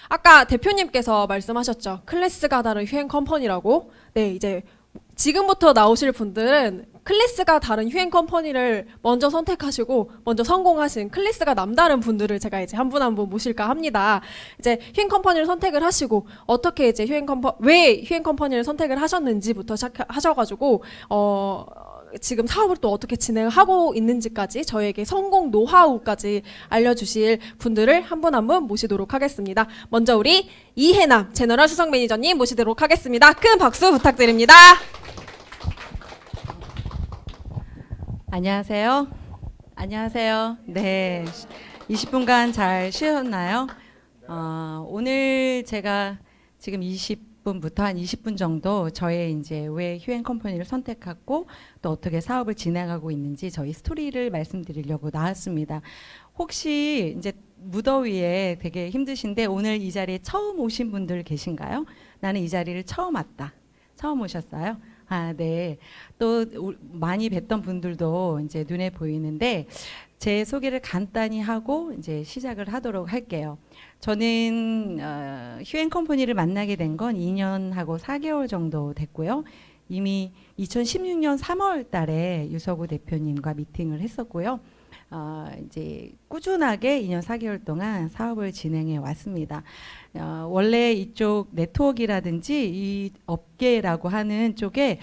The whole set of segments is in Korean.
아까 대표님께서 말씀하셨죠. 클래스가 다른 휴행 컴퍼니라고. 네, 이제 지금부터 나오실 분들은 클래스가 다른 휴행 컴퍼니를 먼저 선택하시고 먼저 성공하신 클래스가 남다른 분들을 제가 이제 한 분 한 분 모실까 합니다. 이제 휴행 컴퍼니를 선택을 하시고 어떻게 이제 왜 휴행 컴퍼니를 선택을 하셨는지부터 시작하셔가지고 지금 사업을 또 어떻게 진행하고 있는지까지 저에게 성공 노하우까지 알려주실 분들을 한 분 한 분 모시도록 하겠습니다. 먼저 우리 이해남 제너럴 수석 매니저님 모시도록 하겠습니다. 큰 박수 부탁드립니다. 안녕하세요. 안녕하세요. 네, 20분간 잘 쉬었나요? 오늘 제가 지금 20분부터 한 20분 정도 저의 이제 왜 휴행 컴퍼니를 선택하고 또 어떻게 사업을 진행하고 있는지 저희 스토리를 말씀드리려고 나왔습니다. 혹시 이제 무더위에 되게 힘드신데 오늘 이 자리에 처음 오신 분들 계신가요? 나는 이 자리를 처음 왔다. 처음 오셨어요? 아, 네. 또 많이 뵀던 분들도 이제 눈에 보이는데 제 소개를 간단히 하고 이제 시작을 하도록 할게요. 저는 휴행 컴퍼니를 만나게 된 건 2년하고 4개월 정도 됐고요. 이미 2016년 3월 달에 유서구 대표님과 미팅을 했었고요. 이제 꾸준하게 2년 4개월 동안 사업을 진행해 왔습니다. 원래 이쪽 네트워크라든지 이 업계라고 하는 쪽에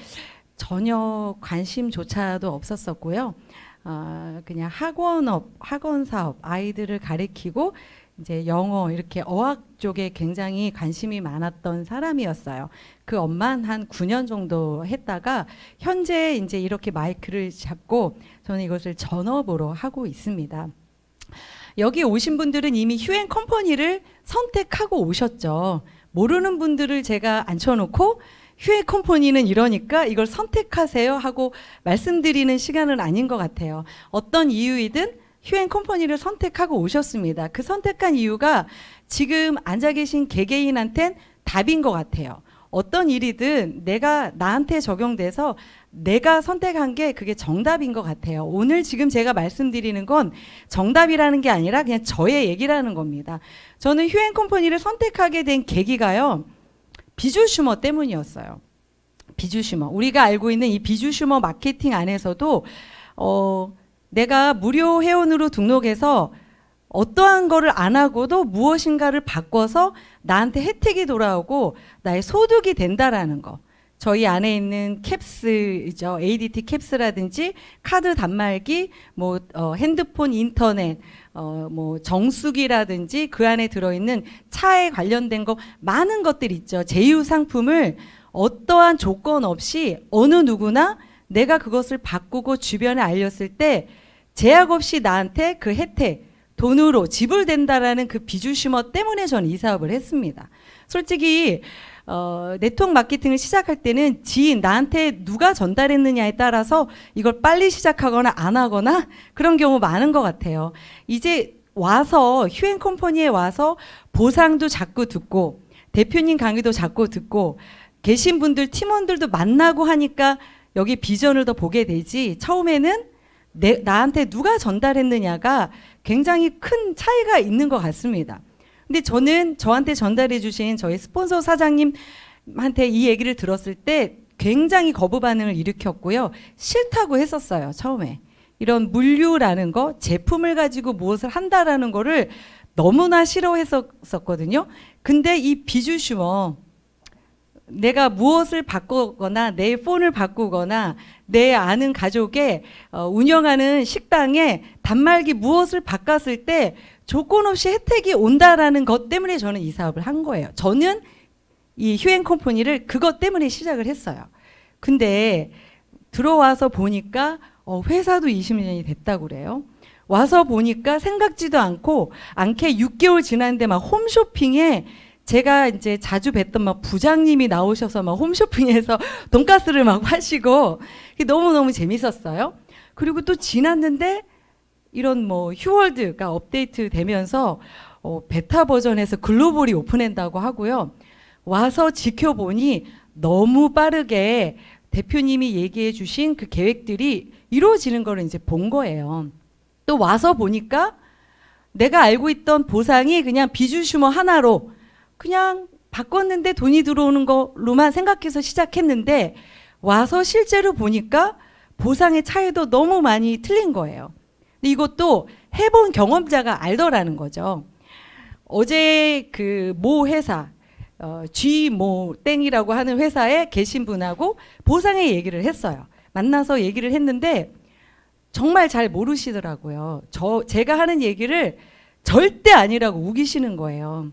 전혀 관심조차도 없었었고요. 그냥 학원 사업, 아이들을 가르치고 이제 영어 이렇게 어학 쪽에 굉장히 관심이 많았던 사람이었어요. 그 업만 한 9년 정도 했다가 현재 이제 이렇게 마이크를 잡고 저는 이것을 전업으로 하고 있습니다. 여기 오신 분들은 이미 휴행 컴퍼니를 선택하고 오셨죠. 모르는 분들을 제가 앉혀놓고 휴행 컴퍼니는 이러니까 이걸 선택하세요 하고 말씀드리는 시간은 아닌 것 같아요. 어떤 이유이든 휴행 컴퍼니를 선택하고 오셨습니다. 그 선택한 이유가 지금 앉아 계신 개개인한텐 답인 것 같아요. 어떤 일이든 나한테 적용돼서 내가 선택한 게 그게 정답인 것 같아요. 오늘 지금 제가 말씀드리는 건 정답이라는 게 아니라 그냥 저의 얘기라는 겁니다. 저는 휴행 컴퍼니를 선택하게 된 계기가요. 비주슈머 때문이었어요. 비주슈머. 우리가 알고 있는 이 비주슈머 마케팅 안에서도 내가 무료 회원으로 등록해서 어떠한 거를 안 하고도 무엇인가를 바꿔서 나한테 혜택이 돌아오고 나의 소득이 된다라는 거. 저희 안에 있는 캡스죠. ADT 캡스라든지 카드 단말기, 핸드폰, 인터넷, 정수기라든지 그 안에 들어있는 차에 관련된 거 많은 것들 있죠. 제휴 상품을 어떠한 조건 없이 어느 누구나 내가 그것을 바꾸고 주변에 알렸을 때 제약 없이 나한테 그 혜택, 돈으로 지불된다라는 그 비주슈머 때문에 저는 이 사업을 했습니다. 솔직히 네트워크 마케팅을 시작할 때는 나한테 누가 전달했느냐에 따라서 이걸 빨리 시작하거나 안 하거나 그런 경우 많은 것 같아요. 이제 와서 휴행 컴퍼니에 와서 보상도 자꾸 듣고 대표님 강의도 자꾸 듣고 계신 분들 팀원들도 만나고 하니까 여기 비전을 더 보게 되지 처음에는 나한테 누가 전달했느냐가 굉장히 큰 차이가 있는 것 같습니다. 근데 저는 저한테 전달해 주신 저희 스폰서 사장님한테 이 얘기를 들었을 때 굉장히 거부 반응을 일으켰고요. 싫다고 했었어요. 처음에. 이런 물류라는 거, 제품을 가지고 무엇을 한다라는 거를 너무나 싫어했었거든요. 근데 이 비주슈머, 내가 무엇을 바꾸거나 내 폰을 바꾸거나 내 아는 가족의 운영하는 식당에 단말기 무엇을 바꿨을 때 조건 없이 혜택이 온다라는 것 때문에 저는 이 사업을 한 거예요. 저는 이 휴행 컴퍼니를 그것 때문에 시작을 했어요. 근데 들어와서 보니까 회사도 20년이 됐다고 그래요. 와서 보니까 생각지도 않게 6개월 지났는데 막 홈쇼핑에 제가 이제 자주 뵀던 막 부장님이 나오셔서 막 홈쇼핑에서 돈가스를 막 하시고 너무너무 재밌었어요. 그리고 또 지났는데 이런 휴월드가 업데이트 되면서 베타 버전에서 글로벌이 오픈한다고 하고요. 와서 지켜보니 너무 빠르게 대표님이 얘기해 주신 그 계획들이 이루어지는 거를 이제 본 거예요. 또 와서 보니까 내가 알고 있던 보상이 그냥 비주슈머 하나로 그냥 바꿨는데 돈이 들어오는 걸로만 생각해서 시작했는데 와서 실제로 보니까 보상의 차이도 너무 많이 틀린 거예요. 근데 이것도 해본 경험자가 알더라는 거죠. 어제 그 모 회사 G 모 땡이라고 하는 회사에 계신 분하고 보상의 얘기를 했어요. 만나서 얘기를 했는데 정말 잘 모르시더라고요. 제가 하는 얘기를 절대 아니라고 우기시는 거예요.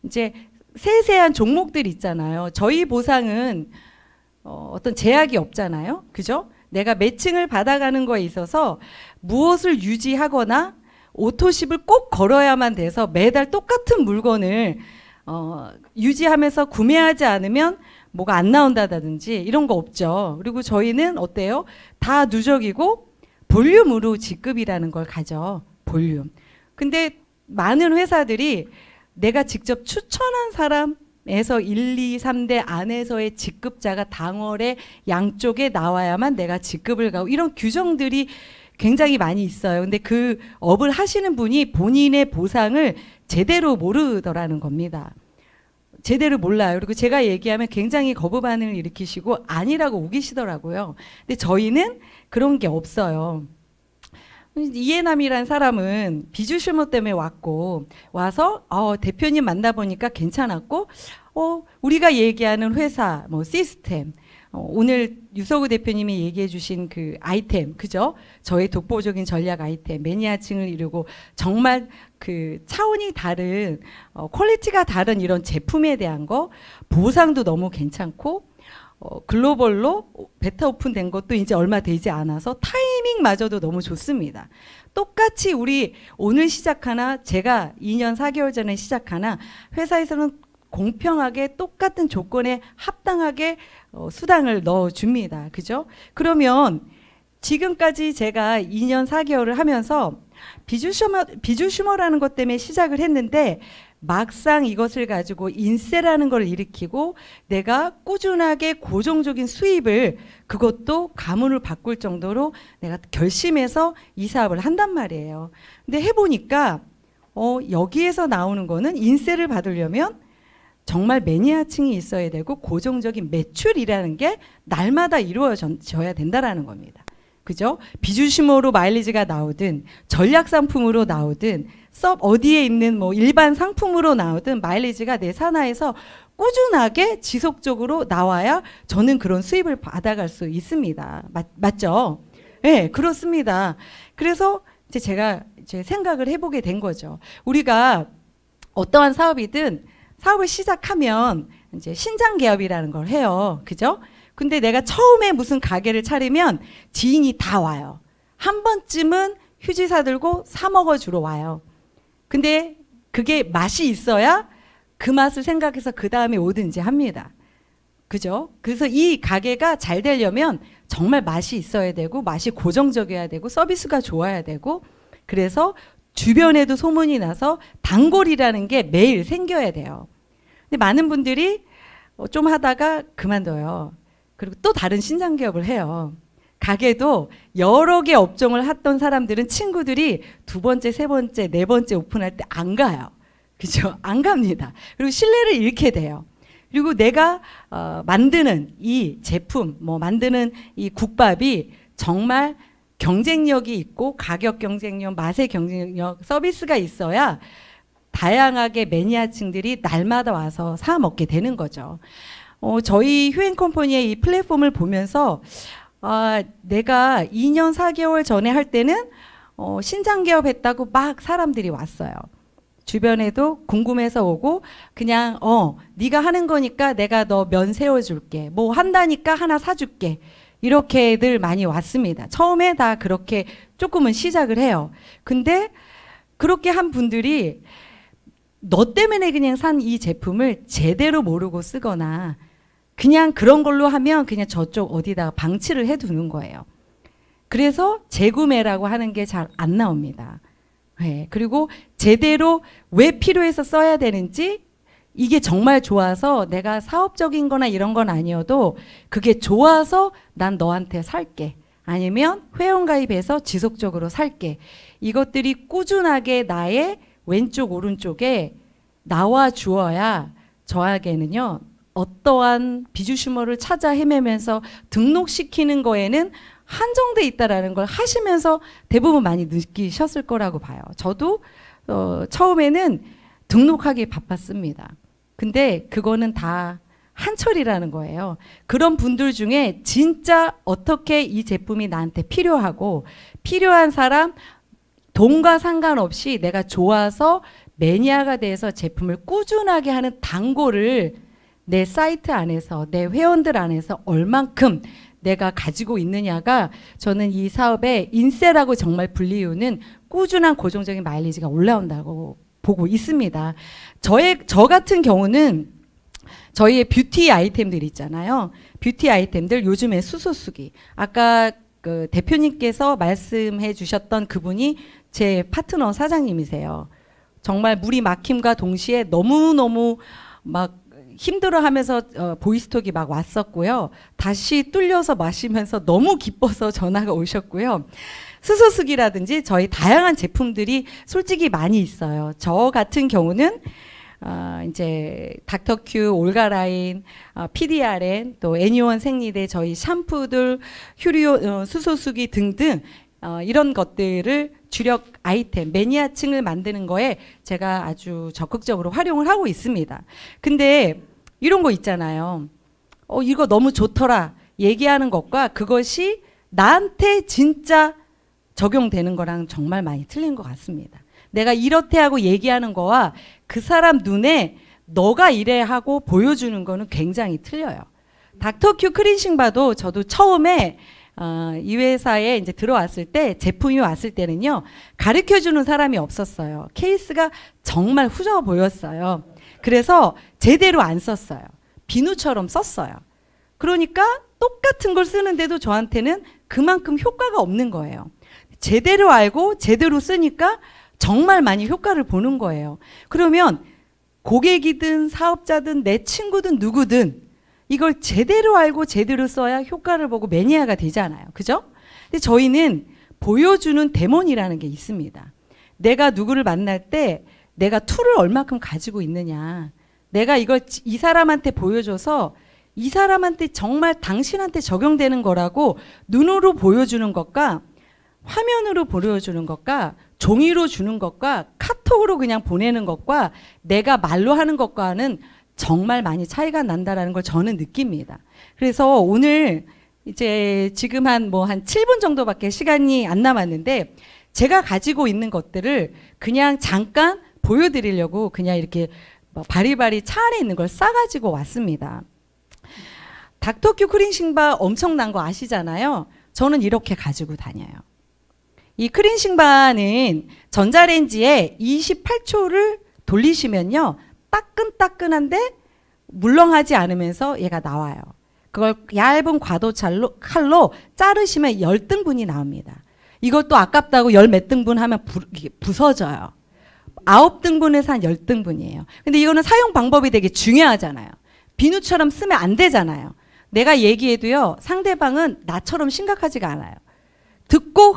이제 세세한 종목들 있잖아요. 저희 보상은 어떤 제약이 없잖아요. 그죠? 내가 매칭을 받아가는 거에 있어서 무엇을 유지하거나 오토십을 꼭 걸어야만 돼서 매달 똑같은 물건을 유지하면서 구매하지 않으면 뭐가 안 나온다든지 이런 거 없죠. 그리고 저희는 어때요? 다 누적이고 볼륨으로 직급이라는 걸 가져. 볼륨. 근데 많은 회사들이 내가 직접 추천한 사람에서 1, 2, 3대 안에서의 직급자가 당월에 양쪽에 나와야만 내가 직급을 가고 이런 규정들이 굉장히 많이 있어요. 근데 그 업을 하시는 분이 본인의 보상을 제대로 모르더라는 겁니다. 제대로 몰라요. 그리고 제가 얘기하면 굉장히 거부 반응을 일으키시고 아니라고 우기시더라고요. 근데 저희는 그런 게 없어요. 이해남이란 사람은 비주슈머 때문에 와서 대표님 만나보니까 괜찮았고 우리가 얘기하는 회사 뭐 시스템 오늘 유서구 대표님이 얘기해 주신 그 아이템 그죠? 저의 독보적인 전략 아이템 매니아층을 이루고 정말 그 차원이 다른 퀄리티가 다른 이런 제품에 대한 거 보상도 너무 괜찮고 글로벌로 베타 오픈된 것도 이제 얼마 되지 않아서 타이밍마저도 너무 좋습니다. 똑같이 우리 오늘 시작하나 제가 2년 4개월 전에 시작하나 회사에서는 공평하게 똑같은 조건에 합당하게 수당을 넣어줍니다. 그죠? 그러면 지금까지 제가 2년 4개월을 하면서 비주슈머라는 것 때문에 시작을 했는데 막상 이것을 가지고 인세라는 걸 일으키고 내가 꾸준하게 고정적인 수입을 그것도 가문을 바꿀 정도로 내가 결심해서 이 사업을 한단 말이에요. 근데 해보니까 여기에서 나오는 거는 인세를 받으려면 정말 매니아층이 있어야 되고 고정적인 매출이라는 게 날마다 이루어져야 된다라는 겁니다. 그죠? 비주슈머로 마일리지가 나오든 전략 상품으로 나오든 어디에 있는 뭐 일반 상품으로 나오든 마일리지가 내 산하에서 꾸준하게 지속적으로 나와야 저는 그런 수입을 받아갈 수 있습니다. 맞죠? 네, 그렇습니다. 그래서 이제 제가 생각을 해보게 된 거죠. 우리가 어떠한 사업이든 사업을 시작하면 이제 신장 개업이라는 걸 해요. 그죠? 근데 내가 처음에 무슨 가게를 차리면 지인이 다 와요. 한 번쯤은 휴지 사들고 사 먹어 주러 와요. 근데 그게 맛이 있어야 그 맛을 생각해서 그 다음에 오든지 합니다. 그죠? 그래서 이 가게가 잘 되려면 정말 맛이 있어야 되고 맛이 고정적이어야 되고 서비스가 좋아야 되고 그래서 주변에도 소문이 나서 단골이라는 게 매일 생겨야 돼요. 근데 많은 분들이 좀 하다가 그만둬요. 그리고 또 다른 신장 개업을 해요. 가게도 여러 개 업종을 했던 사람들은 친구들이 두 번째, 세 번째, 네 번째 오픈할 때 안 가요. 그죠? 안 갑니다. 그리고 신뢰를 잃게 돼요. 그리고 내가 만드는 이 제품, 만드는 이 국밥이 정말 경쟁력이 있고 가격 경쟁력, 맛의 경쟁력, 서비스가 있어야 다양하게 매니아층들이 날마다 와서 사 먹게 되는 거죠. 저희 휴앤컴퍼니의 이 플랫폼을 보면서 내가 2년 4개월 전에 할 때는 신장 개업했다고 막 사람들이 왔어요. 주변에도 궁금해서 오고 그냥 네가 하는 거니까 내가 너 면 세워줄게. 뭐 한다니까 하나 사줄게. 이렇게들 많이 왔습니다. 처음에 다 그렇게 조금은 시작을 해요. 근데 그렇게 한 분들이 너 때문에 그냥 산 이 제품을 제대로 모르고 쓰거나 그냥 그런 걸로 하면 그냥 저쪽 어디다가 방치를 해두는 거예요. 그래서 재구매라고 하는 게 잘 안 나옵니다. 네. 그리고 제대로 왜 필요해서 써야 되는지 이게 정말 좋아서 내가 사업적인 거나 이런 건 아니어도 그게 좋아서 난 너한테 살게. 아니면 회원가입해서 지속적으로 살게. 이것들이 꾸준하게 나의 왼쪽 오른쪽에 나와 주어야 저에게는요, 어떠한 비주슈머를 찾아 헤매면서 등록시키는 거에는 한정돼 있다라는 걸 하시면서 대부분 많이 느끼셨을 거라고 봐요. 저도 처음에는 등록하기 바빴습니다. 근데 그거는 다 한철이라는 거예요. 그런 분들 중에 진짜 어떻게 이 제품이 나한테 필요하고 필요한 사람, 돈과 상관없이 내가 좋아서 매니아가 돼서 제품을 꾸준하게 하는 단골을 내 사이트 안에서, 내 회원들 안에서 얼만큼 내가 가지고 있느냐가 저는 이 사업의 인세라고 정말 불리우는 꾸준한 고정적인 마일리지가 올라온다고 보고 있습니다. 저 같은 경우는 저희의 뷰티 아이템들 있잖아요. 뷰티 아이템들 요즘에 수소수기. 아까 그 대표님께서 말씀해 주셨던 그분이 제 파트너 사장님이세요. 정말 물이 막힘과 동시에 너무너무 막 힘들어하면서 보이스톡이 막 왔었고요. 다시 뚫려서 마시면서 너무 기뻐서 전화가 오셨고요. 수소수기라든지 저희 다양한 제품들이 솔직히 많이 있어요. 저 같은 경우는 이제 닥터큐, 올가라인, PDRN, 또 애니원 생리대 저희 샴푸들, 휴리오, 수소수기 등등 이런 것들을 주력 아이템, 매니아층을 만드는 거에 제가 아주 적극적으로 활용을 하고 있습니다. 근데 이런 거 있잖아요. 이거 너무 좋더라 얘기하는 것과 그것이 나한테 진짜 적용되는 거랑 정말 많이 틀린 것 같습니다. 내가 이렇대 하고 얘기하는 거와 그 사람 눈에 너가 이래 하고 보여주는 거는 굉장히 틀려요. 닥터큐 클렌징바도 저도 처음에 이 회사에 이제 들어왔을 때, 제품이 왔을 때는요, 가르쳐 주는 사람이 없었어요. 케이스가 정말 후져 보였어요. 그래서 제대로 안 썼어요. 비누처럼 썼어요. 그러니까 똑같은 걸 쓰는데도 저한테는 그만큼 효과가 없는 거예요. 제대로 알고 제대로 쓰니까 정말 많이 효과를 보는 거예요. 그러면 고객이든 사업자든 내 친구든 누구든 이걸 제대로 알고 제대로 써야 효과를 보고 매니아가 되잖아요. 그죠? 근데 저희는 보여주는 데몬이라는 게 있습니다. 내가 누구를 만날 때 내가 툴을 얼마큼 가지고 있느냐. 내가 이걸 이 사람한테 보여줘서 이 사람한테 정말 당신한테 적용되는 거라고 눈으로 보여주는 것과 화면으로 보여주는 것과 종이로 주는 것과 카톡으로 그냥 보내는 것과 내가 말로 하는 것과는 정말 많이 차이가 난다라는 걸 저는 느낍니다. 그래서 오늘 이제 지금 한 7분 정도밖에 시간이 안 남았는데 제가 가지고 있는 것들을 그냥 잠깐 보여드리려고 그냥 이렇게 바리바리 차 안에 있는 걸 싸가지고 왔습니다. 닥터큐 클렌징바 엄청난 거 아시잖아요. 저는 이렇게 가지고 다녀요. 이 클렌징바는 전자레인지에 28초를 돌리시면요. 따끈따끈한데 물렁하지 않으면서 얘가 나와요. 그걸 얇은 칼로 자르시면 10등분이 나옵니다. 이것도 아깝다고 10몇 등분 하면 부서져요. 9등분에서 한 10등분이에요. 근데 이거는 사용 방법이 되게 중요하잖아요. 비누처럼 쓰면 안 되잖아요. 내가 얘기해도요. 상대방은 나처럼 심각하지가 않아요. 듣고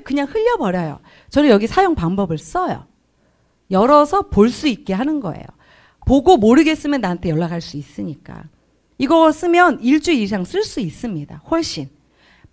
그냥 흘려버려요. 저는 여기 사용 방법을 써요. 열어서 볼 수 있게 하는 거예요. 보고 모르겠으면 나한테 연락할 수 있으니까. 이거 쓰면 일주일 이상 쓸 수 있습니다. 훨씬.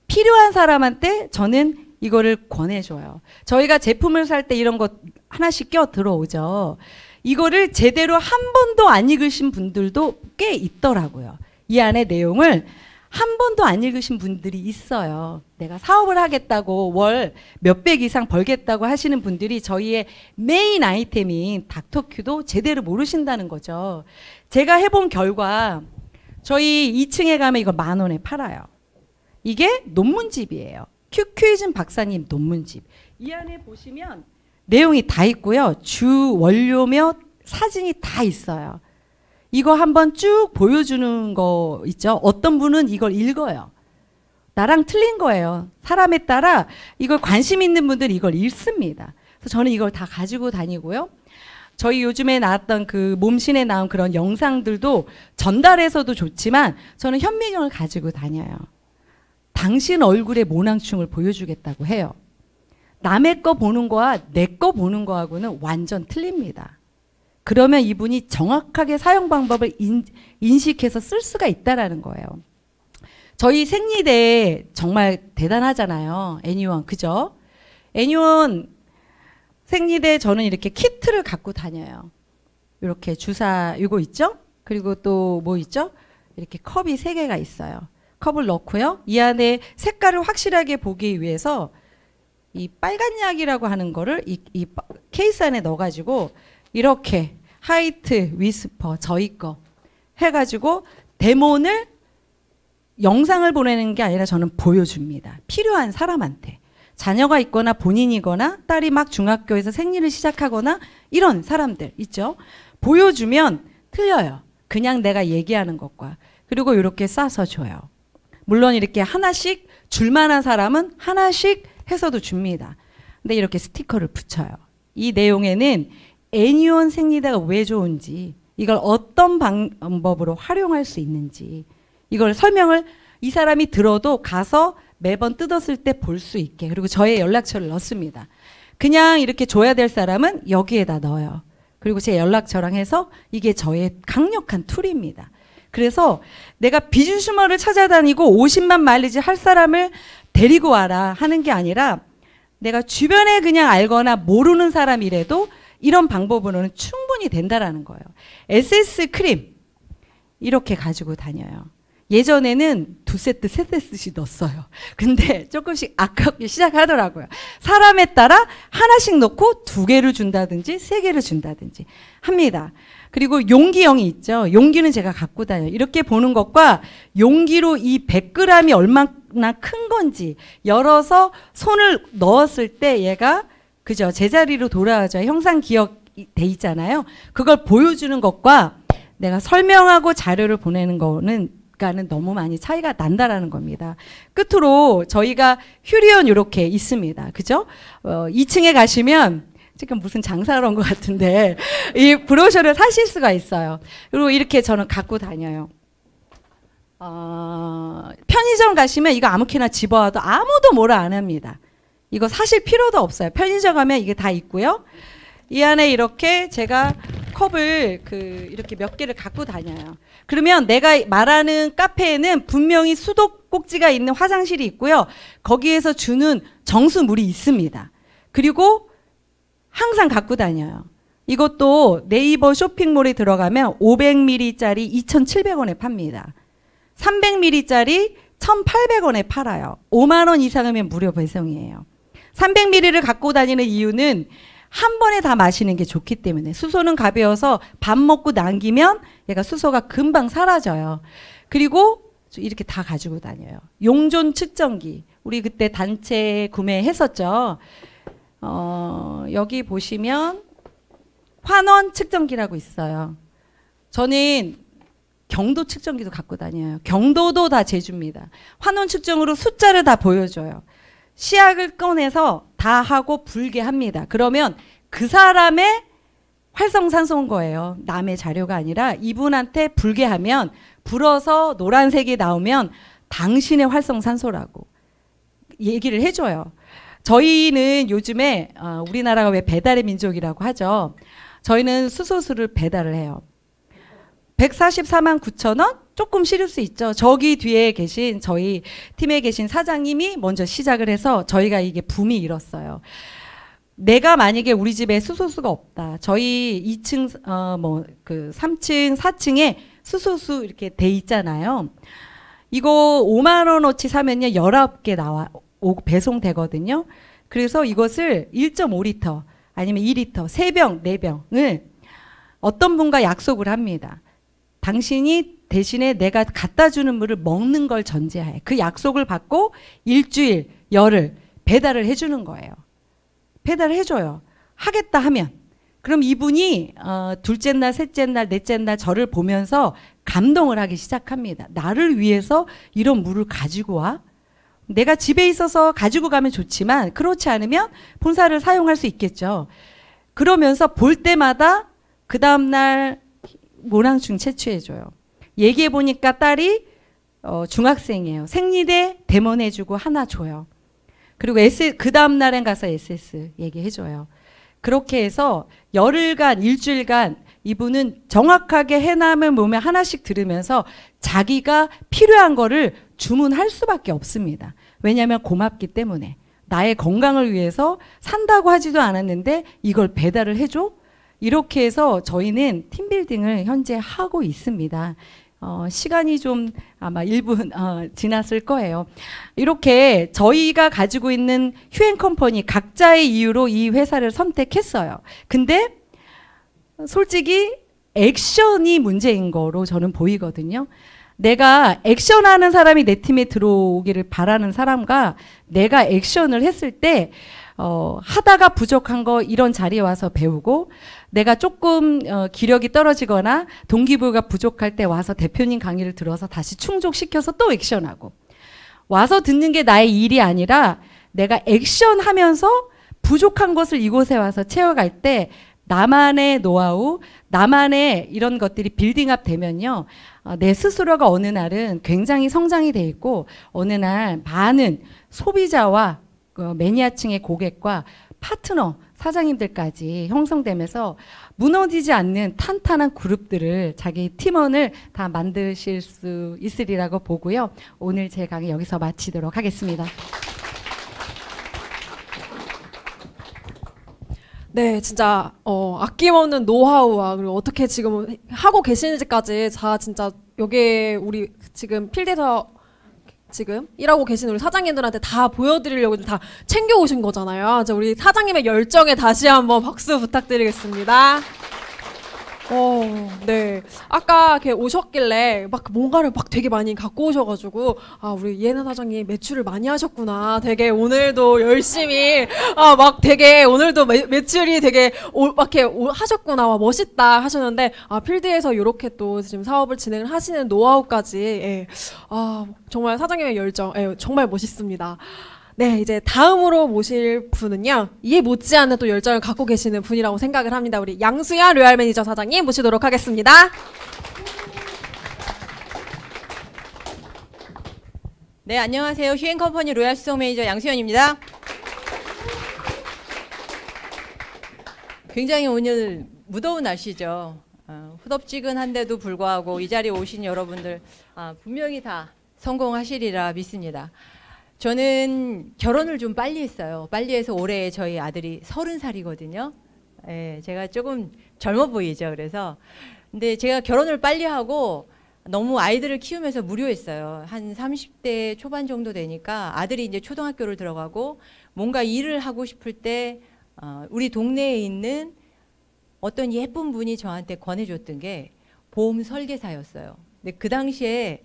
필요한 사람한테 저는 이거를 권해줘요. 저희가 제품을 살 때 이런 거 하나씩 껴 들어오죠. 이거를 제대로 한 번도 안 읽으신 분들도 꽤 있더라고요. 이 안에 내용을 한 번도 안 읽으신 분들이 있어요. 내가 사업을 하겠다고 월 몇백 이상 벌겠다고 하시는 분들이 저희의 메인 아이템인 닥터큐도 제대로 모르신다는 거죠. 제가 해본 결과 저희 2층에 가면 이거 10,000원에 팔아요. 이게 논문집이에요. 큐큐이즘 박사님 논문집. 이 안에 보시면 내용이 다 있고요. 주 원료며 사진이 다 있어요. 이거 한번 쭉 보여주는 거 있죠. 어떤 분은 이걸 읽어요. 나랑 틀린 거예요. 사람에 따라 이걸 관심 있는 분들은 이걸 읽습니다. 그래서 저는 이걸 다 가지고 다니고요. 저희 요즘에 나왔던 그 몸신에 나온 그런 영상들도 전달해서도 좋지만 저는 현미경을 가지고 다녀요. 당신 얼굴의 모낭충을 보여주겠다고 해요. 남의 거 보는 거와 내 거 보는 거하고는 완전 틀립니다. 그러면 이분이 정확하게 사용 방법을 인식해서 쓸 수가 있다라는 거예요. 저희 생리대 정말 대단하잖아요. 애니원, 그죠? 애니원 생리대 저는 이렇게 키트를 갖고 다녀요. 이렇게 주사 이거 있죠? 그리고 또 뭐 있죠? 이렇게 컵이 3개가 있어요. 컵을 넣고요. 이 안에 색깔을 확실하게 보기 위해서 이 빨간 약이라고 하는 거를 이 케이스 안에 넣어가지고 이렇게 하이트, 위스퍼, 저희 거 해가지고 데모를 영상을 보내는 게 아니라 저는 보여줍니다. 필요한 사람한테. 자녀가 있거나 본인이거나 딸이 막 중학교에서 생리를 시작하거나 이런 사람들 있죠. 보여주면 틀려요. 그냥 내가 얘기하는 것과. 그리고 이렇게 싸서 줘요. 물론 이렇게 하나씩 줄만한 사람은 하나씩 해서도 줍니다. 근데 이렇게 스티커를 붙여요. 이 내용에는 애니원 생리대가 왜 좋은지, 이걸 어떤 방법으로 활용할 수 있는지, 이걸 설명을 이 사람이 들어도 가서 매번 뜯었을 때 볼 수 있게, 그리고 저의 연락처를 넣습니다. 그냥 이렇게 줘야 될 사람은 여기에다 넣어요. 그리고 제 연락처랑 해서 이게 저의 강력한 툴입니다. 그래서 내가 비즈슈머를 찾아다니고 50만 마일리지 할 사람을 데리고 와라 하는 게 아니라 내가 주변에 그냥 알거나 모르는 사람이라도 이런 방법으로는 충분히 된다라는 거예요. SS 크림 이렇게 가지고 다녀요. 예전에는 2세트, 3세트씩 넣었어요. 근데 조금씩 아깝게 시작하더라고요. 사람에 따라 하나씩 넣고 2개를 준다든지 3개를 준다든지 합니다. 그리고 용기형이 있죠. 용기는 제가 갖고 다녀요. 이렇게 보는 것과 용기로 이 100g이 얼마나 큰 건지 열어서 손을 넣었을 때 얘가 그죠? 제자리로 돌아와져 형상 기억돼 있잖아요. 그걸 보여주는 것과 내가 설명하고 자료를 보내는 거는 너무 많이 차이가 난다라는 겁니다. 끝으로 저희가 휴리온 이렇게 있습니다. 그죠? 2층에 가시면 지금 무슨 장사를 한 것 같은데 이 브로셔를 사실 수가 있어요. 그리고 이렇게 저는 갖고 다녀요. 편의점 가시면 이거 아무렇게나 집어와도 아무도 뭐라 안 합니다. 이거 사실 필요도 없어요. 편의점 가면 이게 다 있고요. 이 안에 이렇게 제가 컵을 이렇게 몇 개를 갖고 다녀요. 그러면 내가 말하는 카페에는 분명히 수도꼭지가 있는 화장실이 있고요. 거기에서 주는 정수물이 있습니다. 그리고 항상 갖고 다녀요. 이것도 네이버 쇼핑몰에 들어가면 500ml짜리 2,700원에 팝니다. 300ml짜리 1,800원에 팔아요. 5만 원 이상이면 무료 배송이에요. 300ml를 갖고 다니는 이유는 한 번에 다 마시는 게 좋기 때문에 수소는 가벼워서 밥 먹고 남기면 얘가 수소가 금방 사라져요. 그리고 이렇게 다 가지고 다녀요. 용존 측정기 우리 그때 단체 구매했었죠. 여기 보시면 환원 측정기라고 있어요. 저는 경도 측정기도 갖고 다녀요. 경도도 다 재줍니다. 환원 측정으로 숫자를 다 보여줘요. 시약을 꺼내서 다 하고 불게 합니다. 그러면 그 사람의 활성산소인 거예요. 남의 자료가 아니라 이분한테 불게 하면 불어서 노란색이 나오면 당신의 활성산소라고 얘기를 해줘요. 저희는 요즘에 우리나라가 왜 배달의 민족이라고 하죠. 저희는 수소수를 배달을 해요. 144만 9천 원? 조금 실을 수 있죠. 저기 뒤에 계신 저희 팀에 계신 사장님이 먼저 시작을 해서 저희가 이게 붐이 일었어요. 내가 만약에 우리 집에 수소수가 없다. 저희 2층 3층, 4층에 수소수 이렇게 돼 있잖아요. 이거 5만 원어치 사면요 19개 배송되거든요. 그래서 이것을 1.5리터 아니면 2리터 3병, 4병을 어떤 분과 약속을 합니다. 당신이 대신에 내가 갖다 주는 물을 먹는 걸 전제하에 그 약속을 받고 일주일, 열흘 배달을 해주는 거예요. 배달을 해줘요. 하겠다 하면. 그럼 이분이 둘째 날, 셋째 날, 넷째 날 저를 보면서 감동을 하기 시작합니다. 나를 위해서 이런 물을 가지고 와? 내가 집에 있어서 가지고 가면 좋지만 그렇지 않으면 본사를 사용할 수 있겠죠. 그러면서 볼 때마다 그 다음날 모낭충 채취해줘요. 얘기해보니까 딸이 중학생이에요. 생리대 대문해주고 하나 줘요. 그리고 그 다음날엔 가서 SS 얘기해줘요. 그렇게 해서 열흘간, 일주일간 이분은 정확하게 해남을 몸에 하나씩 들으면서 자기가 필요한 거를 주문할 수밖에 없습니다. 왜냐하면 고맙기 때문에. 나의 건강을 위해서 산다고 하지도 않았는데 이걸 배달을 해줘? 이렇게 해서 저희는 팀빌딩을 현재 하고 있습니다. 시간이 좀 아마 1분 지났을 거예요. 이렇게 저희가 가지고 있는 휴행 각자의 이유로 이 회사를 선택했어요. 근데 솔직히 액션이 문제인 거로 저는 보이거든요. 내가 액션하는 사람이 내 팀에 들어오기를 바라는 사람과 내가 액션을 했을 때 하다가 부족한 거 이런 자리에 와서 배우고, 내가 조금 기력이 떨어지거나 동기부여가 부족할 때 와서 대표님 강의를 들어서 다시 충족시켜서 또 액션하고, 와서 듣는 게 나의 일이 아니라 내가 액션하면서 부족한 것을 이곳에 와서 채워갈 때 나만의 노하우, 나만의 이런 것들이 빌딩업 되면요, 내 스스로가 어느 날은 굉장히 성장이 돼 있고, 어느 날 많은 소비자와 매니아층의 고객과 파트너, 사장님들까지 형성되면서 무너지지 않는 탄탄한 그룹들을, 자기 팀원을 다 만드실 수 있으리라고 보고요. 오늘 제 강의 여기서 마치도록 하겠습니다. 네, 진짜 아낌없는 노하우와 그리고 어떻게 지금 하고 계시는지까지 다 진짜 여기에 우리 지금 필드에서 지금 일하고 계신 우리 사장님들한테 다 보여드리려고 다 챙겨오신 거잖아요. 이제 우리 사장님의 열정에 다시 한번 박수 부탁드리겠습니다. 네. 아까 이렇게 오셨길래 막 뭔가를 막 되게 많이 갖고 오셔가지고, 아, 우리 이해나 사장님 매출을 많이 하셨구나. 되게 오늘도 열심히, 막 되게 오늘도 매출이 되게 막 이렇게 하셨구나. 와, 멋있다 하셨는데, 필드에서 이렇게 또 지금 사업을 진행을 하시는 노하우까지, 예. 정말 사장님의 열정, 예, 정말 멋있습니다. 네, 이제 다음으로 모실 분은요, 이에 못지않은 또 열정을 갖고 계시는 분이라고 생각을 합니다. 우리 양수연 로얄 매니저 사장님 모시도록 하겠습니다. 네, 안녕하세요. 휴행컴퍼니 로얄 수송 매니저 양수연입니다. 굉장히 오늘 무더운 날씨죠. 후덥지근한데도 불구하고 이 자리에 오신 여러분들 분명히 다 성공하시리라 믿습니다. 저는 결혼을 좀 빨리 했어요. 빨리 해서 올해 저희 아들이 30살이거든요. 예, 제가 조금 젊어 보이죠. 그래서 근데 제가 결혼을 빨리 하고 너무 아이들을 키우면서 무료했어요. 한 30대 초반 정도 되니까 아들이 이제 초등학교를 들어가고 뭔가 일을 하고 싶을 때 우리 동네에 있는 어떤 예쁜 분이 저한테 권해줬던 게 보험 설계사였어요. 근데 그 당시에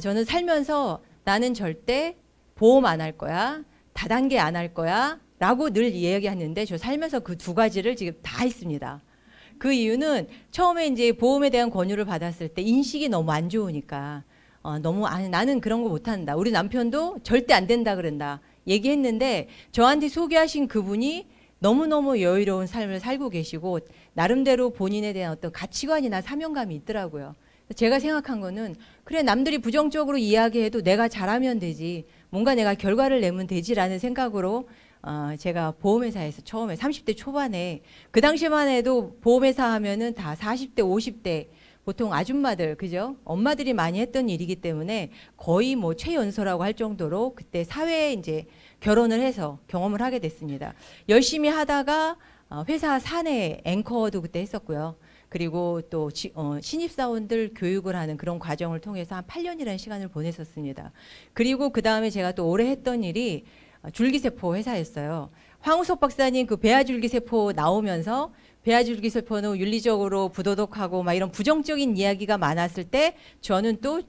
저는 살면서 나는 절대 보험 안 할 거야, 다단계 안 할 거야 라고 늘 이야기하는데 저 살면서 그 두 가지를 지금 다 했습니다. 그 이유는 처음에 이제 보험에 대한 권유를 받았을 때 인식이 너무 안 좋으니까 나는 그런 거 못한다. 우리 남편도 절대 안 된다 그런다 얘기했는데 저한테 소개하신 그분이 너무너무 여유로운 삶을 살고 계시고 나름대로 본인에 대한 어떤 가치관이나 사명감이 있더라고요. 제가 생각한 거는 그래, 남들이 부정적으로 이야기해도 내가 잘하면 되지, 뭔가 내가 결과를 내면 되지라는 생각으로 제가 보험회사에서 처음에 30대 초반에, 그 당시만 해도 보험회사 하면은 다 40대 50대 보통 아줌마들, 그죠? 엄마들이 많이 했던 일이기 때문에 거의 뭐 최연소라고 할 정도로 그때 사회에 이제 결혼을 해서 경험을 하게 됐습니다. 열심히 하다가 회사 사내 앵커도 그때 했었고요. 그리고 또 신입사원들 교육을 하는 그런 과정을 통해서 한 8년이라는 시간을 보냈었습니다. 그리고 그 다음에 제가 또 오래 했던 일이 줄기세포 회사였어요. 황우석 박사님 그 배아줄기세포 나오면서 배아줄기세포는 윤리적으로 부도덕하고 막 이런 부정적인 이야기가 많았을 때 저는 또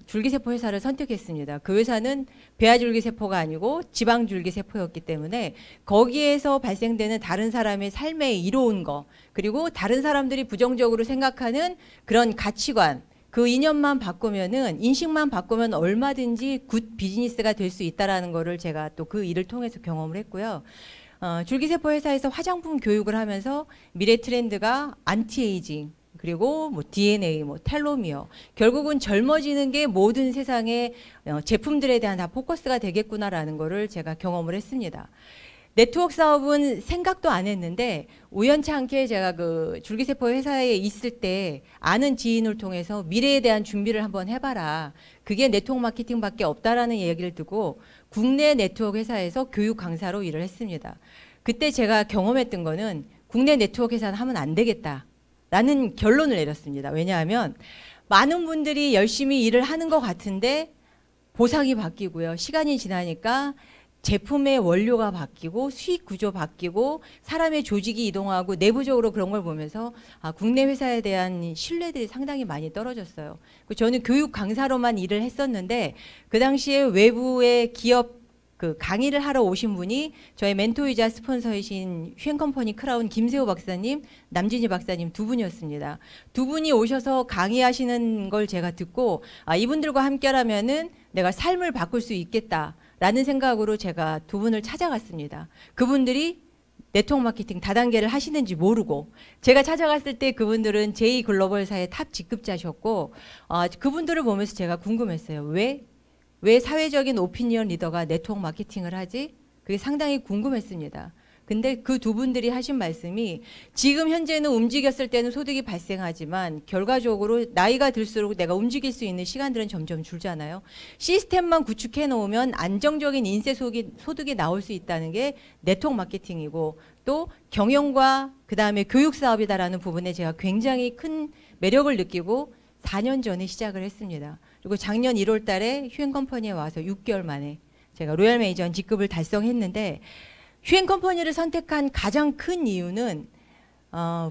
줄기세포 회사를 선택했습니다. 그 회사는 배아줄기세포가 아니고 지방줄기세포였기 때문에 거기에서 발생되는 다른 사람의 삶에 이로운 거, 그리고 다른 사람들이 부정적으로 생각하는 그런 가치관, 그 이념만 바꾸면은, 인식만 바꾸면 얼마든지 굿 비즈니스가 될 수 있다라는 거를 제가 또 그 일을 통해서 경험을 했고요. 줄기세포 회사에서 화장품 교육을 하면서 미래 트렌드가 안티에이징, 그리고 뭐 DNA, 뭐 텔로미어, 결국은 젊어지는 게 모든 세상의 제품들에 대한 다 포커스가 되겠구나라는 거를 제가 경험을 했습니다. 네트워크 사업은 생각도 안 했는데 우연치 않게 제가 그 줄기세포 회사에 있을 때 아는 지인을 통해서 미래에 대한 준비를 한번 해봐라. 그게 네트워크 마케팅밖에 없다라는 얘기를 듣고 국내 네트워크 회사에서 교육 강사로 일을 했습니다. 그때 제가 경험했던 거는 국내 네트워크 회사는 하면 안 되겠다라는 결론을 내렸습니다. 왜냐하면 많은 분들이 열심히 일을 하는 것 같은데 보상이 바뀌고요. 시간이 지나니까 제품의 원료가 바뀌고 수익 구조 바뀌고 사람의 조직이 이동하고 내부적으로 그런 걸 보면서 국내 회사에 대한 신뢰들이 상당히 많이 떨어졌어요. 저는 교육 강사로만 일을 했었는데 그 당시에 외부의 기업 그 강의를 하러 오신 분이 저의 멘토이자 스폰서이신 휴앤컴퍼니 크라운 김세호 박사님, 남진희 박사님 두 분이었습니다. 두 분이 오셔서 강의하시는 걸 제가 듣고 이분들과 함께라면은 내가 삶을 바꿀 수 있겠다라는 생각으로 제가 두 분을 찾아갔습니다. 그분들이 네트워크 마케팅 다단계를 하시는지 모르고 제가 찾아갔을 때 그분들은 제2글로벌사의 탑 직급자셨고 그분들을 보면서 제가 궁금했어요. 왜 사회적인 오피니언 리더가 네트워크 마케팅을 하지? 그게 상당히 궁금했습니다. 근데 그 두 분들이 하신 말씀이 지금 현재는 움직였을 때는 소득이 발생하지만 결과적으로 나이가 들수록 내가 움직일 수 있는 시간들은 점점 줄잖아요. 시스템만 구축해 놓으면 안정적인 인쇄 소득이 나올 수 있다는 게 네트워크 마케팅이고 또 경영과 그다음에 교육 사업이다라는 부분에 제가 굉장히 큰 매력을 느끼고 4년 전에 시작을 했습니다. 그리고 작년 1월 달에 휴앤컴퍼니에 와서 6개월 만에 제가 로얄 메이저 직급을 달성했는데 휴앤컴퍼니를 선택한 가장 큰 이유는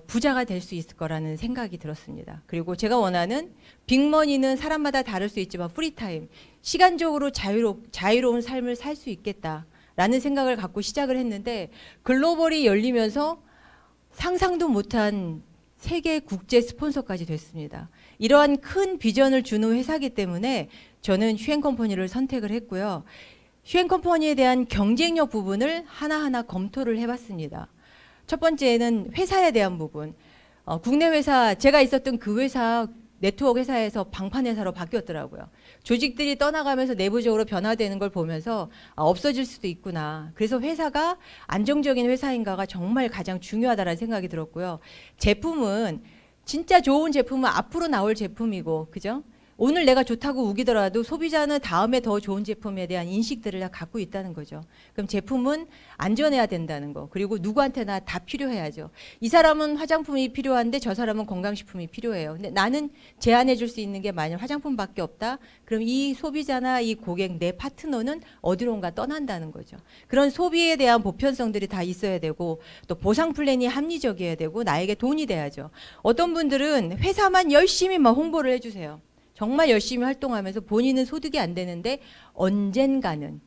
부자가 될 수 있을 거라는 생각이 들었습니다. 그리고 제가 원하는 빅머니는 사람마다 다를 수 있지만 프리타임, 시간적으로 자유로운 삶을 살 수 있겠다라는 생각을 갖고 시작을 했는데 글로벌이 열리면서 상상도 못한 세계 국제 스폰서까지 됐습니다. 이러한 큰 비전을 주는 회사이기 때문에 저는 휴앤컴퍼니를 선택을 했고요. 휴앤컴퍼니에 대한 경쟁력 부분을 하나하나 검토를 해봤습니다. 첫 번째는 회사에 대한 부분. 국내 회사, 제가 있었던 그 회사 네트워크 회사에서 방판 회사로 바뀌었더라고요. 조직들이 떠나가면서 내부적으로 변화되는 걸 보면서 없어질 수도 있구나. 그래서 회사가 안정적인 회사인가가 정말 가장 중요하다는 생각이 들었고요. 제품은 진짜 좋은 제품은 앞으로 나올 제품이고, 그죠? 오늘 내가 좋다고 우기더라도 소비자는 다음에 더 좋은 제품에 대한 인식들을 다 갖고 있다는 거죠. 그럼 제품은 안전해야 된다는 거. 그리고 누구한테나 다 필요해야죠. 이 사람은 화장품이 필요한데 저 사람은 건강식품이 필요해요. 근데 나는 제안해 줄 수 있는 게 만약 화장품밖에 없다. 그럼 이 소비자나 이 고객, 내 파트너는 어디론가 떠난다는 거죠. 그런 소비에 대한 보편성들이 다 있어야 되고 또 보상 플랜이 합리적이어야 되고 나에게 돈이 돼야죠. 어떤 분들은 회사만 열심히 막 홍보를 해주세요. 정말 열심히 활동하면서 본인은 소득이 안 되는데 언젠가는